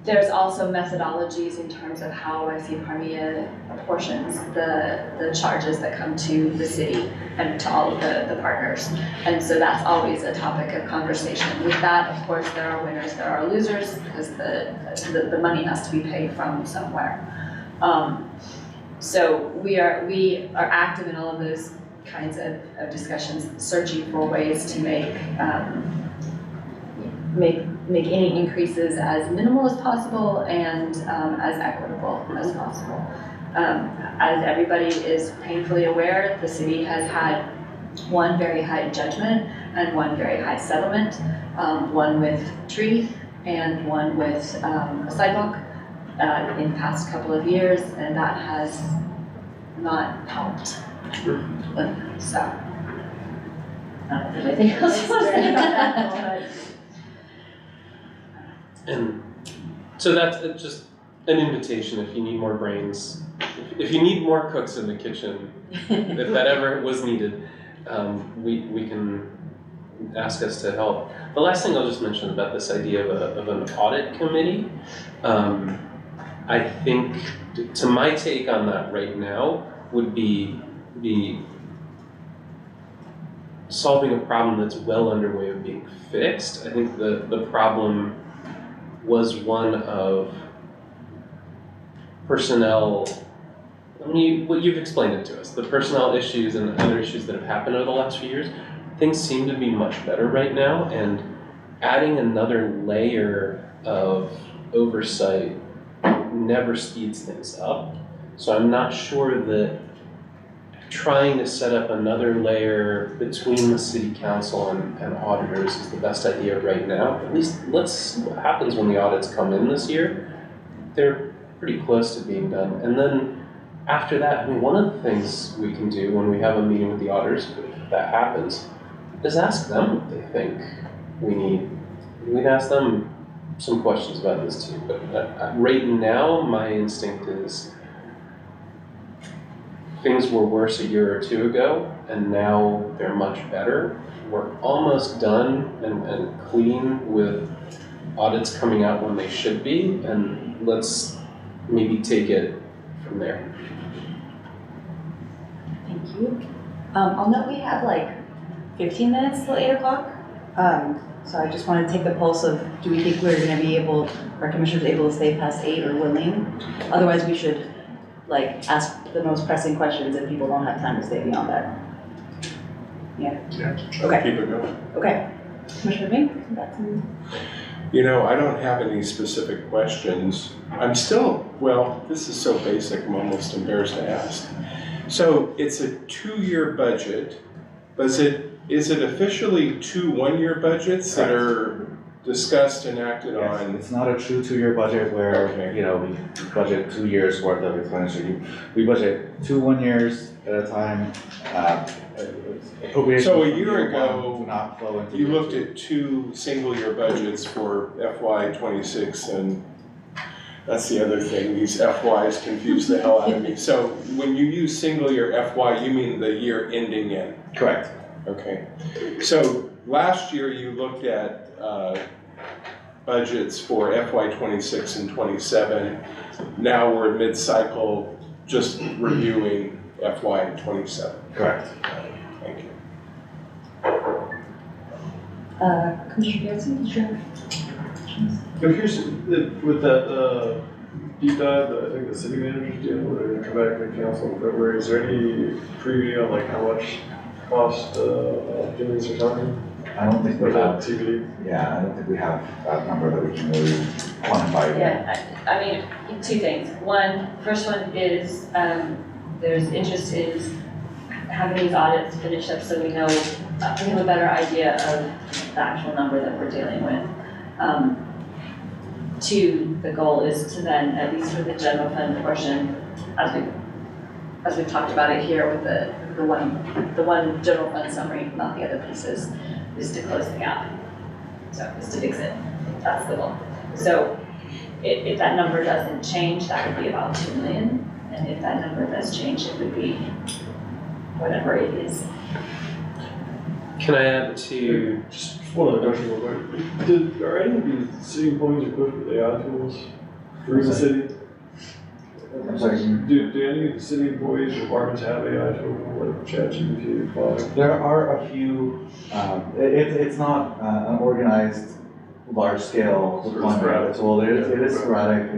There's also methodologies in terms of how YC Parmia apportions the charges that come to the city and to all of the partners. And so that's always a topic of conversation. With that, of course, there are winners, there are losers, because the money has to be paid from somewhere. So we are active in all of those kinds of discussions, searching for ways to make any increases as minimal as possible and as equitable as possible. As everybody is painfully aware, the city has had one very high judgment and one very high settlement, one with tree and one with a sidewalk in the past couple of years, and that has not helped. So, I don't know if there's anything else you want to say about that. And so that's just an invitation if you need more brains, if you need more cooks in the kitchen, if that ever was needed, we can ask us to help. The last thing I'll just mention about this idea of an audit committee, I think, to my take on that right now, would be solving a problem that's well underway of being fixed. I think the problem was one of personnel. I mean, you've explained it to us, the personnel issues and other issues that have happened over the last few years. Things seem to be much better right now, and adding another layer of oversight never speeds things up. So I'm not sure that trying to set up another layer between the city council and auditors is the best idea right now. At least let's see what happens when the audits come in this year. They're pretty close to being done. And then after that, I mean, one of the things we can do when we have a meeting with the auditors, if that happens, is ask them what they think we need. We'd ask them some questions about this too, but right now, my instinct is things were worse a year or two ago, and now they're much better. We're almost done and clean with audits coming out when they should be, and let's maybe take it from there. Thank you. I'll note we have like 15 minutes till 8 o'clock. So I just want to take the pulse of, do we think we're going to be able, our commissioners able to stay past 8 or willing? Otherwise we should like ask the most pressing questions and people don't have time to stay beyond that. Yeah? Yeah. Okay. Keep it going. Okay. Commissioner Bing, that's me. You know, I don't have any specific questions. I'm still, well, this is so basic, I'm almost embarrassed to ask. So it's a 2-year budget. Is it officially 2 1-year budgets that are discussed and acted on? It's not a true 2-year budget where, Okay. you know, we budget 2 years worth of expenditure. We budget 2 1 years at a time. Appropriations So a from year one ago, do not flow into You year looked 2. at 2 single-year budgets for FY '26, and that's the other thing, these FYs confuse the hell out of me. So when you use single-year FY, you mean the year ending in? Correct. Okay. So last year you looked at budgets for FY '26 and '27. Now we're mid-cycle, just reviewing FY '27. Correct. Thank you. Commissioner Garrison, did you have questions? I'm curious, with that deep dive that I think the city manager's doing, where they're gonna come back to the council in February, is there any preview on like how much cost opportunities are talking? I don't think we Without have, TV? yeah, I don't think we have that number that we can really quantify. Yeah, I mean, 2 things. First one is, there's interest in having these audits finished up so we know, we have a better idea of the actual number that we're dealing with. 2, the goal is to then, at least for the general fund portion, as we've talked about it here with the one general fund summary, not the other pieces, is to close the gap. So, is to fix it. That's the goal. So, if that number doesn't change, that would be about 2 million. And if that number does change, it would be whatever it is. Can I add to? Just one other question real quick. Are any of these city employees equipped with AI tools through the city? I'm sorry. Do any of the city employees or departments have AI tools like ChatGPT, Claude? There are a few, it's not an organized, large-scale deployment of the tool. It is sporadic.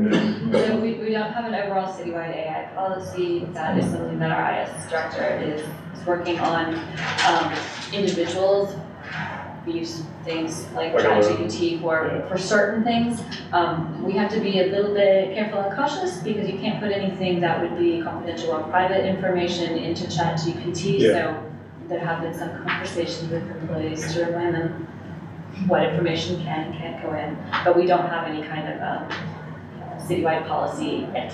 So we don't have an overall citywide AI policy. That is something that our IS director is working on. Individuals, we use things like ChatGPT for certain things. We have to be a little bit careful and cautious because you can't put anything that would be confidential or private information into ChatGPT. Yeah. So there have been some conversations with employees to remind them what information can and can't go in, but we don't have any kind of citywide policy yet.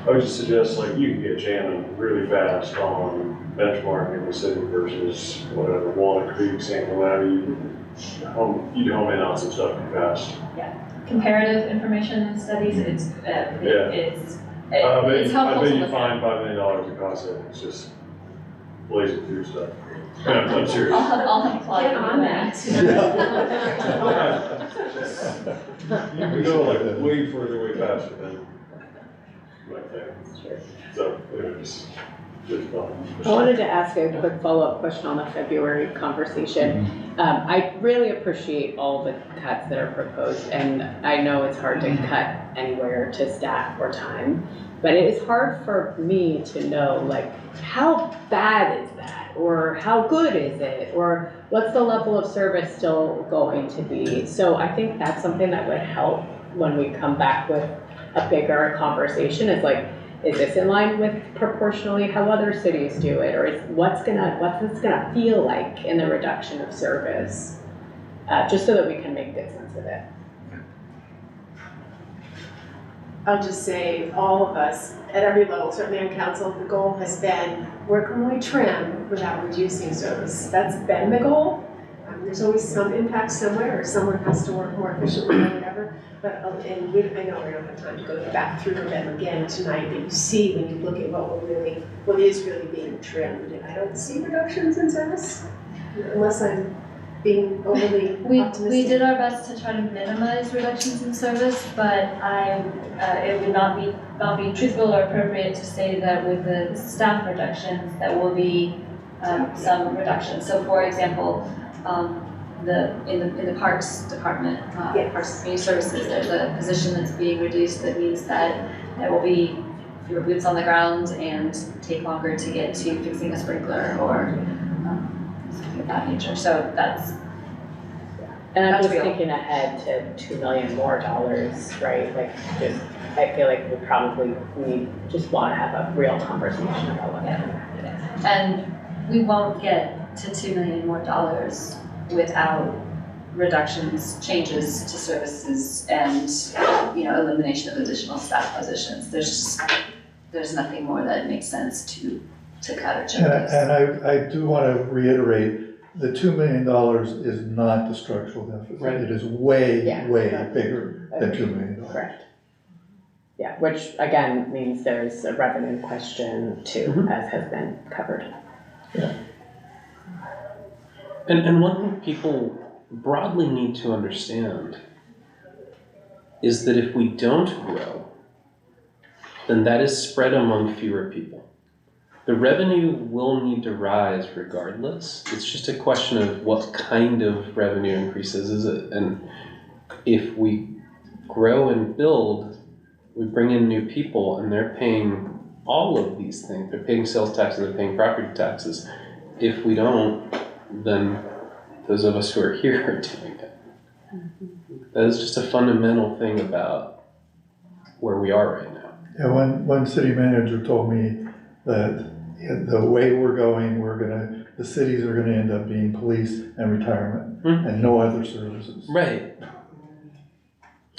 I would just suggest like you can get jamming really fast on benchmarking the city versus whatever, Walnut Creek, San Valley. You'd home in on some stuff fast. Comparative information studies, it's I bet helpful to you look find at. $5 million it costs it, it's just blazing through stuff. I'm serious. I'll have Claude Get on that. You can go like way further, way faster than like that. So, it's fun. I wanted to ask a quick follow-up question on the February conversation. I really appreciate all the cuts that are proposed, and I know it's hard to cut anywhere to staff or time, but it is hard for me to know, like, how bad is that? Or how good is it? Or what's the level of service still going to be? So I think that's something that would help when we come back with a bigger conversation. Is like, is this in line with proportionally how other cities do it? Or is what's this gonna feel like in the reduction of service? Just so that we can make good sense of it. I'll just say, all of us, at every level, certainly on council, the goal has been, where can we trim without reducing service? That's been the goal. There's always some impact somewhere, or someone has to work more efficiently or whatever. But, I know we don't have time to go back through them again tonight, but you see when you look at what is really being trimmed. And I don't see reductions in service, unless I'm being overly optimistic. We did our best to try to minimize reductions in service, but it would not be truthful or appropriate to say that with the staff reductions, there will be some reductions. So for example, in the Parks Department, Parks and Community Services, there's a position that's being reduced that means that there will be fewer boots on the ground and take longer to get to fixing a sprinkler or something of that nature. So that's. And I'm That's just real. thinking ahead to $2 million more, right? Like, just, I feel like we probably just want to have a real conversation about what that is. And we won't get to $2 million more without reductions, changes to services, and elimination of additional staff positions. There's nothing more that makes sense to cut or change. And I do want to reiterate, the $2 million is not the structural deficit. Right. It is way Yeah. bigger than $2 million. Correct. Yeah, which again means there's a revenue question too, as has been covered. And one thing people broadly need to understand is that if we don't grow, then that is spread among fewer people. The revenue will need to rise regardless. It's just a question of what kind of revenue increases is it. And if we grow and build, we bring in new people and they're paying all of these things. They're paying sales taxes, they're paying property taxes. If we don't, then those of us who are here are doing it. That is just a fundamental thing about where we are right now. Yeah, one city manager told me that the way we're going, the cities are gonna end up being police and retirement and no other services. Right.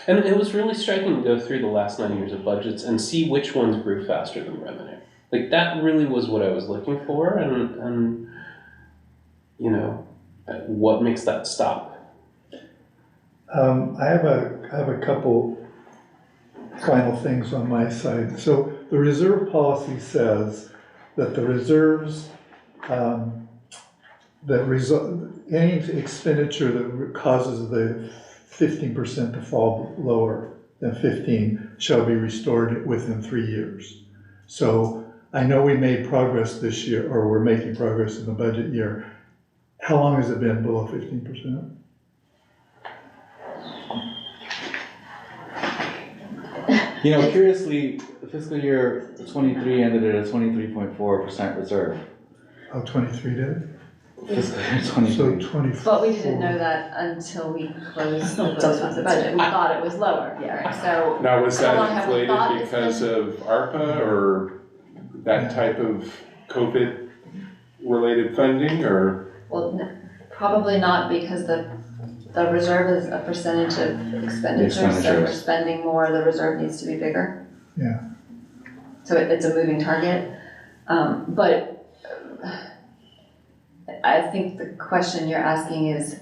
And it was really striking to go through the last 9 years of budgets and see which ones grew faster than revenue. Like that really was what I was looking for, and what makes that stop? I have a couple final things on my side. So the reserve policy says that the reserves, any expenditure that causes the 15% to fall lower than 15 shall be restored within 3 years. So I know we made progress this year, or we're making progress in the budget year. How long has it been below 15%? Curiously, the fiscal year 23 ended at a 23.4% reserve. Oh, 23 did? Fiscal year So 23. 24. But we didn't know that until we closed the vote on the budget. We thought it was lower, so. Now, was How long that have we thought inflated it's because of ARPA or that type of COVID-related funding, or? Well, probably not, because the reserve is a percentage of expenditures, so we're Expenditures. spending more, the reserve needs to be bigger. So it's a moving target. But I think the question you're asking is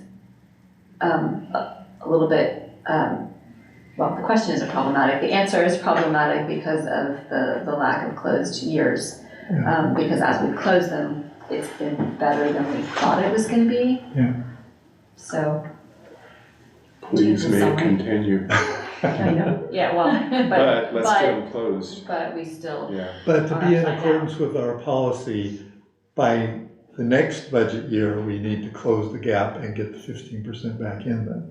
a little bit, well, the question isn't problematic. The answer is problematic because of the lack of closed years. Because as we close them, it's been better than we thought it was gonna be. Yeah. So. Please may it Summary. continue, I know, yeah, well, but let's get them closed, but we still, yeah. But to be in Find out. accordance with our policy, by the next budget year, we need to close the gap and get the 15% back in then.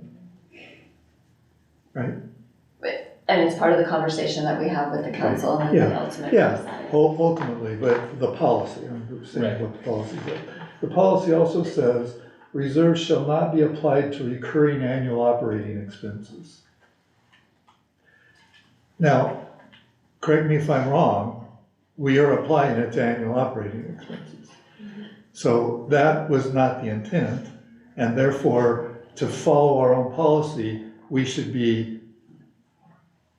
Right? and it's part of the conversation that we have with the council and Yeah. the ultimate. Yeah. decide. Ultimately, but the policy, I'm saying what the policy says. The policy also says, reserves shall not be applied to recurring annual operating expenses. Now, correct me if I'm wrong, we are applying it to annual operating expenses. So that was not the intent, and therefore, to follow our own policy, we should be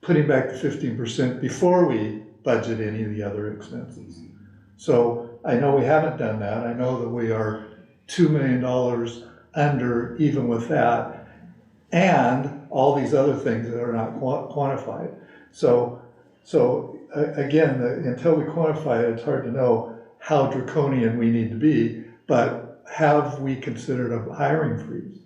putting back the 15% before we budget any of the other expenses. So I know we haven't done that. I know that we are $2 million under even with that, and all these other things that are not quantified. So again, until we quantify it, it's hard to know how draconian we need to be, but have we considered a hiring freeze?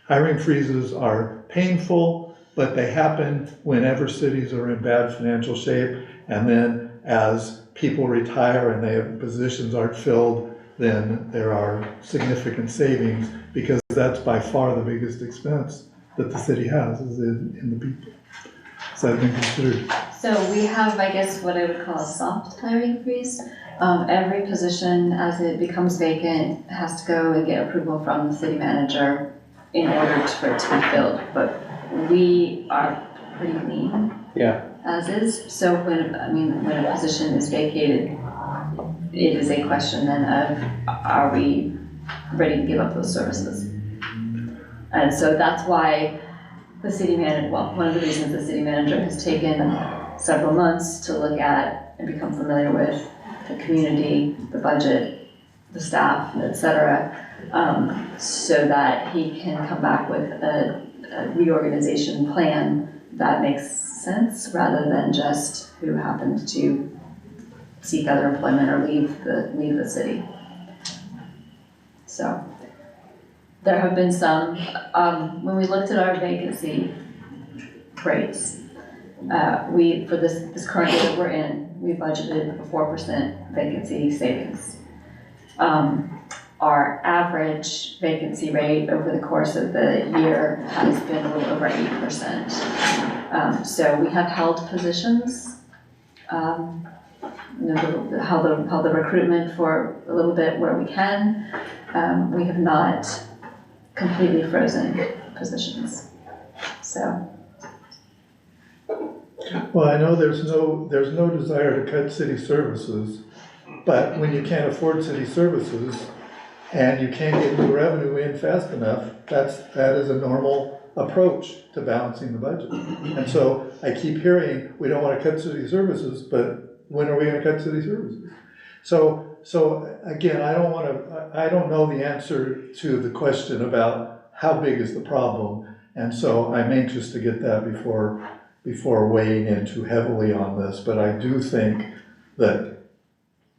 Hiring freezes are painful, but they happen whenever cities are in bad financial shape, and then as people retire and their positions aren't filled, then there are significant savings, because that's by far the biggest expense that the city has, is in the people. So I've been considered. So we have, I guess, what I would call a soft hiring freeze. Every position, as it becomes vacant, has to go and get approval from the city manager in order for it to be filled. But we are pretty lean. Yeah. As is. So when a position is vacated, it is a question then of, are we ready to give up those services? And so that's why the city manager, well, one of the reasons the city manager has taken several months to look at and become familiar with the community, the budget, the staff, et cetera, so that he can come back with a reorganization plan that makes sense, rather than just who happened to seek other employment or leave the city. So there have been some, when we looked at our vacancy rates, for this current year that we're in, we budgeted a 4% vacancy savings. Our average vacancy rate over the course of the year has been a little over 8%. So we have held positions. Held the recruitment for a little bit where we can. We have not completely frozen positions. So. Well, I know there's no desire to cut city services, but when you can't afford city services and you can't get new revenue in fast enough, that is a normal approach to balancing the budget. And so I keep hearing, we don't want to cut city services, but when are we going to cut city services? So again, I don't know the answer to the question about how big is the problem, and so I'm anxious to get that before weighing in too heavily on this. But I do think that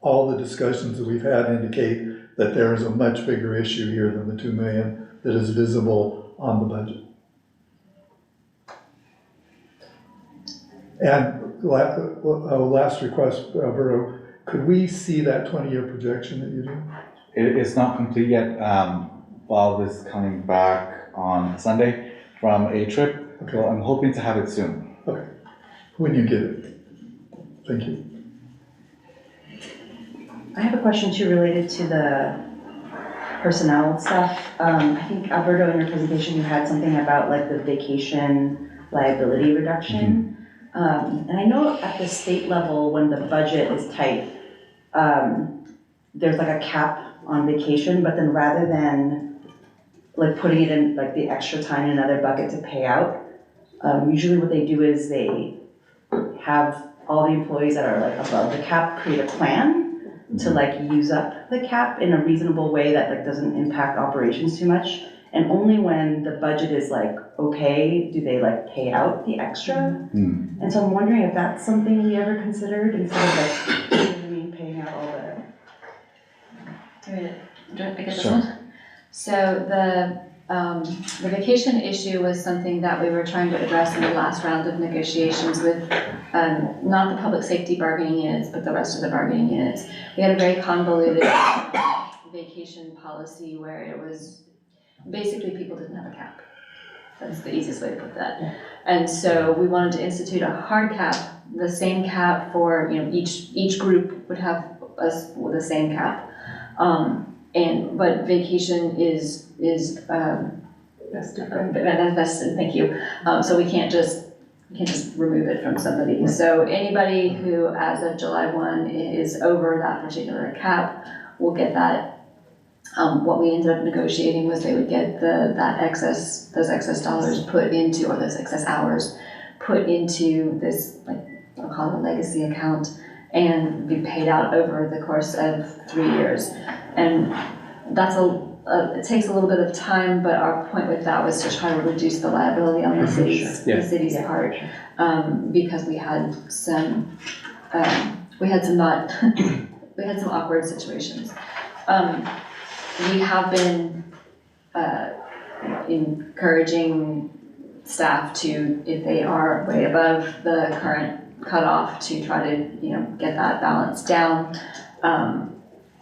all the discussions that we've had indicate that there is a much bigger issue here than the $2 million that is visible on the budget. And last request, Alberto, could we see that 20-year projection that you do? It's not complete yet. Bob is coming back on Sunday from a trip, Okay. so I'm hoping to have it soon. Okay, when you get it. Thank you. I have a question too related to the personnel stuff. I think Alberto, in your presentation, you had something about like the vacation liability reduction. And I know at the state level, when the budget is tight, there's like a cap on vacation, but then rather than like putting it in like the extra time in another bucket to pay out, usually what they do is they have all the employees that are like above the cap create a plan to like use up the cap in a reasonable way that like doesn't impact operations too much. And only when the budget is like, okay, do they like pay out the extra? And so I'm wondering if that's something we ever considered instead of like paying out all the. Do you want to pick up this Sure. one? So the vacation issue was something that we were trying to address in the last round of negotiations with not the public safety bargaining units, but the rest of the bargaining units. We had a very convoluted vacation policy where it was basically people didn't have a cap. That's the easiest way to put that. And so we wanted to institute a hard cap, the same cap for, each group would have us with the same cap. But vacation is vested, thank you. So we can't just remove it from somebody. So anybody who, as of July 1, is over that particular cap will get that. What we ended up negotiating was they would get those excess dollars put into, or those excess hours put into this, like, I'll call it a legacy account, and be paid out over the course of 3 years. And that's it takes a little bit of time, but our point with that was to try to reduce the liability on the city's part, because we had some awkward situations. We have been encouraging staff to, if they are way above the current cutoff, to try to get that balance down.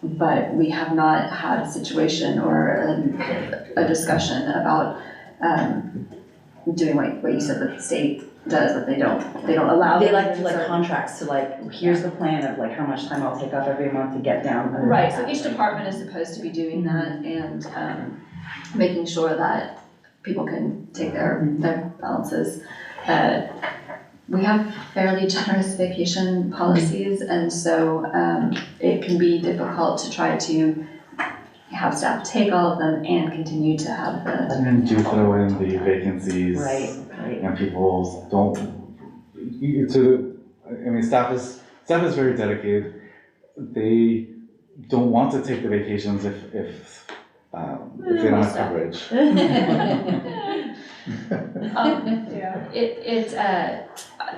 But we have not had a situation or a discussion about doing what you said that the state does, that they don't allow. They like to like contracts to like, here's the plan of like how much time I'll take off every month to get down. Right, so each department is supposed to be doing that and making sure that people can take their balances. We have fairly generous vacation policies, and so it can be difficult to try to have staff take all of them and continue to have the. And then do throw in the vacancies. Right. And people don't, staff is very dedicated. They don't want to take the vacations if they don't have coverage.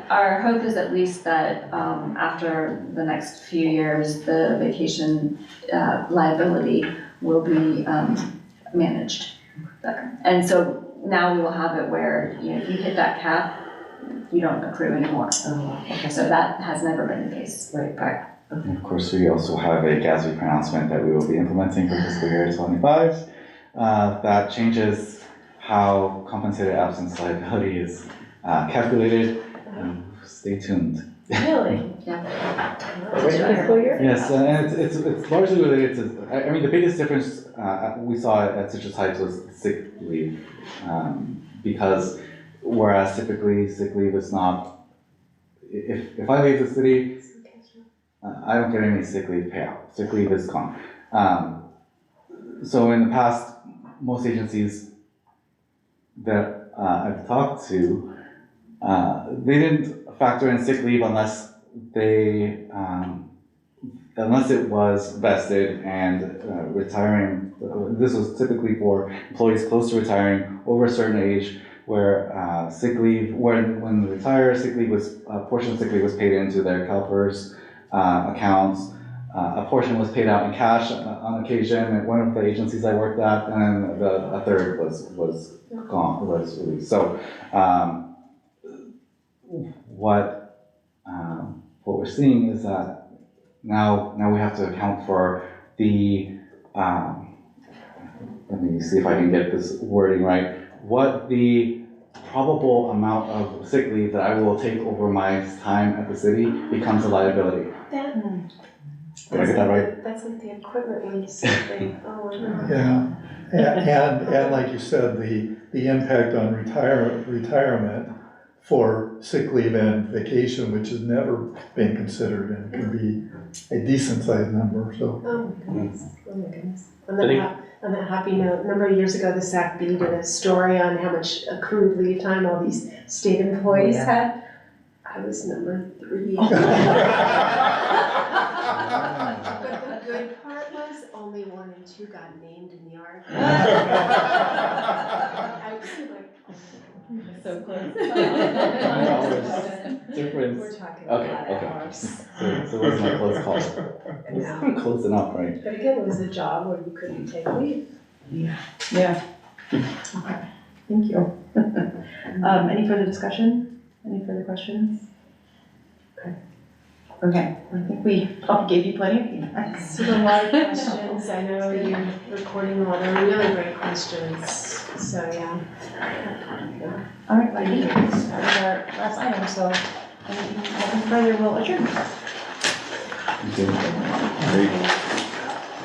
Our hope is at least that after the next few years, the vacation liability will be managed better. And so now we will have it where, if you hit that cap, you don't accrue anymore. Okay, so that has never been the case. Right. And of course, we also have a GASB pronouncement that we will be implementing for fiscal year 25 that changes how compensated absence liability is calculated. Stay tuned. Really? Yeah. Fiscal year? Yes, and it's largely related to, the biggest difference we saw at Citrus Heights was sick leave. Because whereas typically sick leave is not, if I leave the city, I don't get any sick leave payout. Sick leave is gone. So in the past, most agencies that I've talked to, they didn't factor in sick leave unless it was vested and retiring. This was typically for employees close to retiring over a certain age, where sick leave, when they retire, sick leave was a portion of sick leave was paid into their CalPERS accounts. A portion was paid out in cash on occasion at one of the agencies I worked at, and then a third was released. So what we're seeing is that now we have to account for the let me see if I can get this wording right. What the probable amount of sick leave that I will take over my time at the city becomes a liability. Did I get that right? That's like the equipment lease thing. Oh, no. Yeah, and like you said, the impact on retirement for sick leave and vacation, which has never been considered and can be a decent sized number, so. Oh my goodness. On that happy note, a number of years ago, the SACB did a story on how much accrued leave time all these state employees had. I was number 3. Oh. But the good part was only 1 and 2 got named in the article. I was like, So close. Difference. we're talking Okay, about okay. hours. So it wasn't a close call. Yeah. Close enough, right? But again, it was a job where you couldn't take leave. Yeah. Okay, thank you. Any further discussion? Any further questions? Okay, I think we probably gave you plenty of feedback. So a lot of questions, I know you're recording a lot of really great questions, so yeah. All right, I think that was our last item, so anything further, we'll adjourn. You did. Great.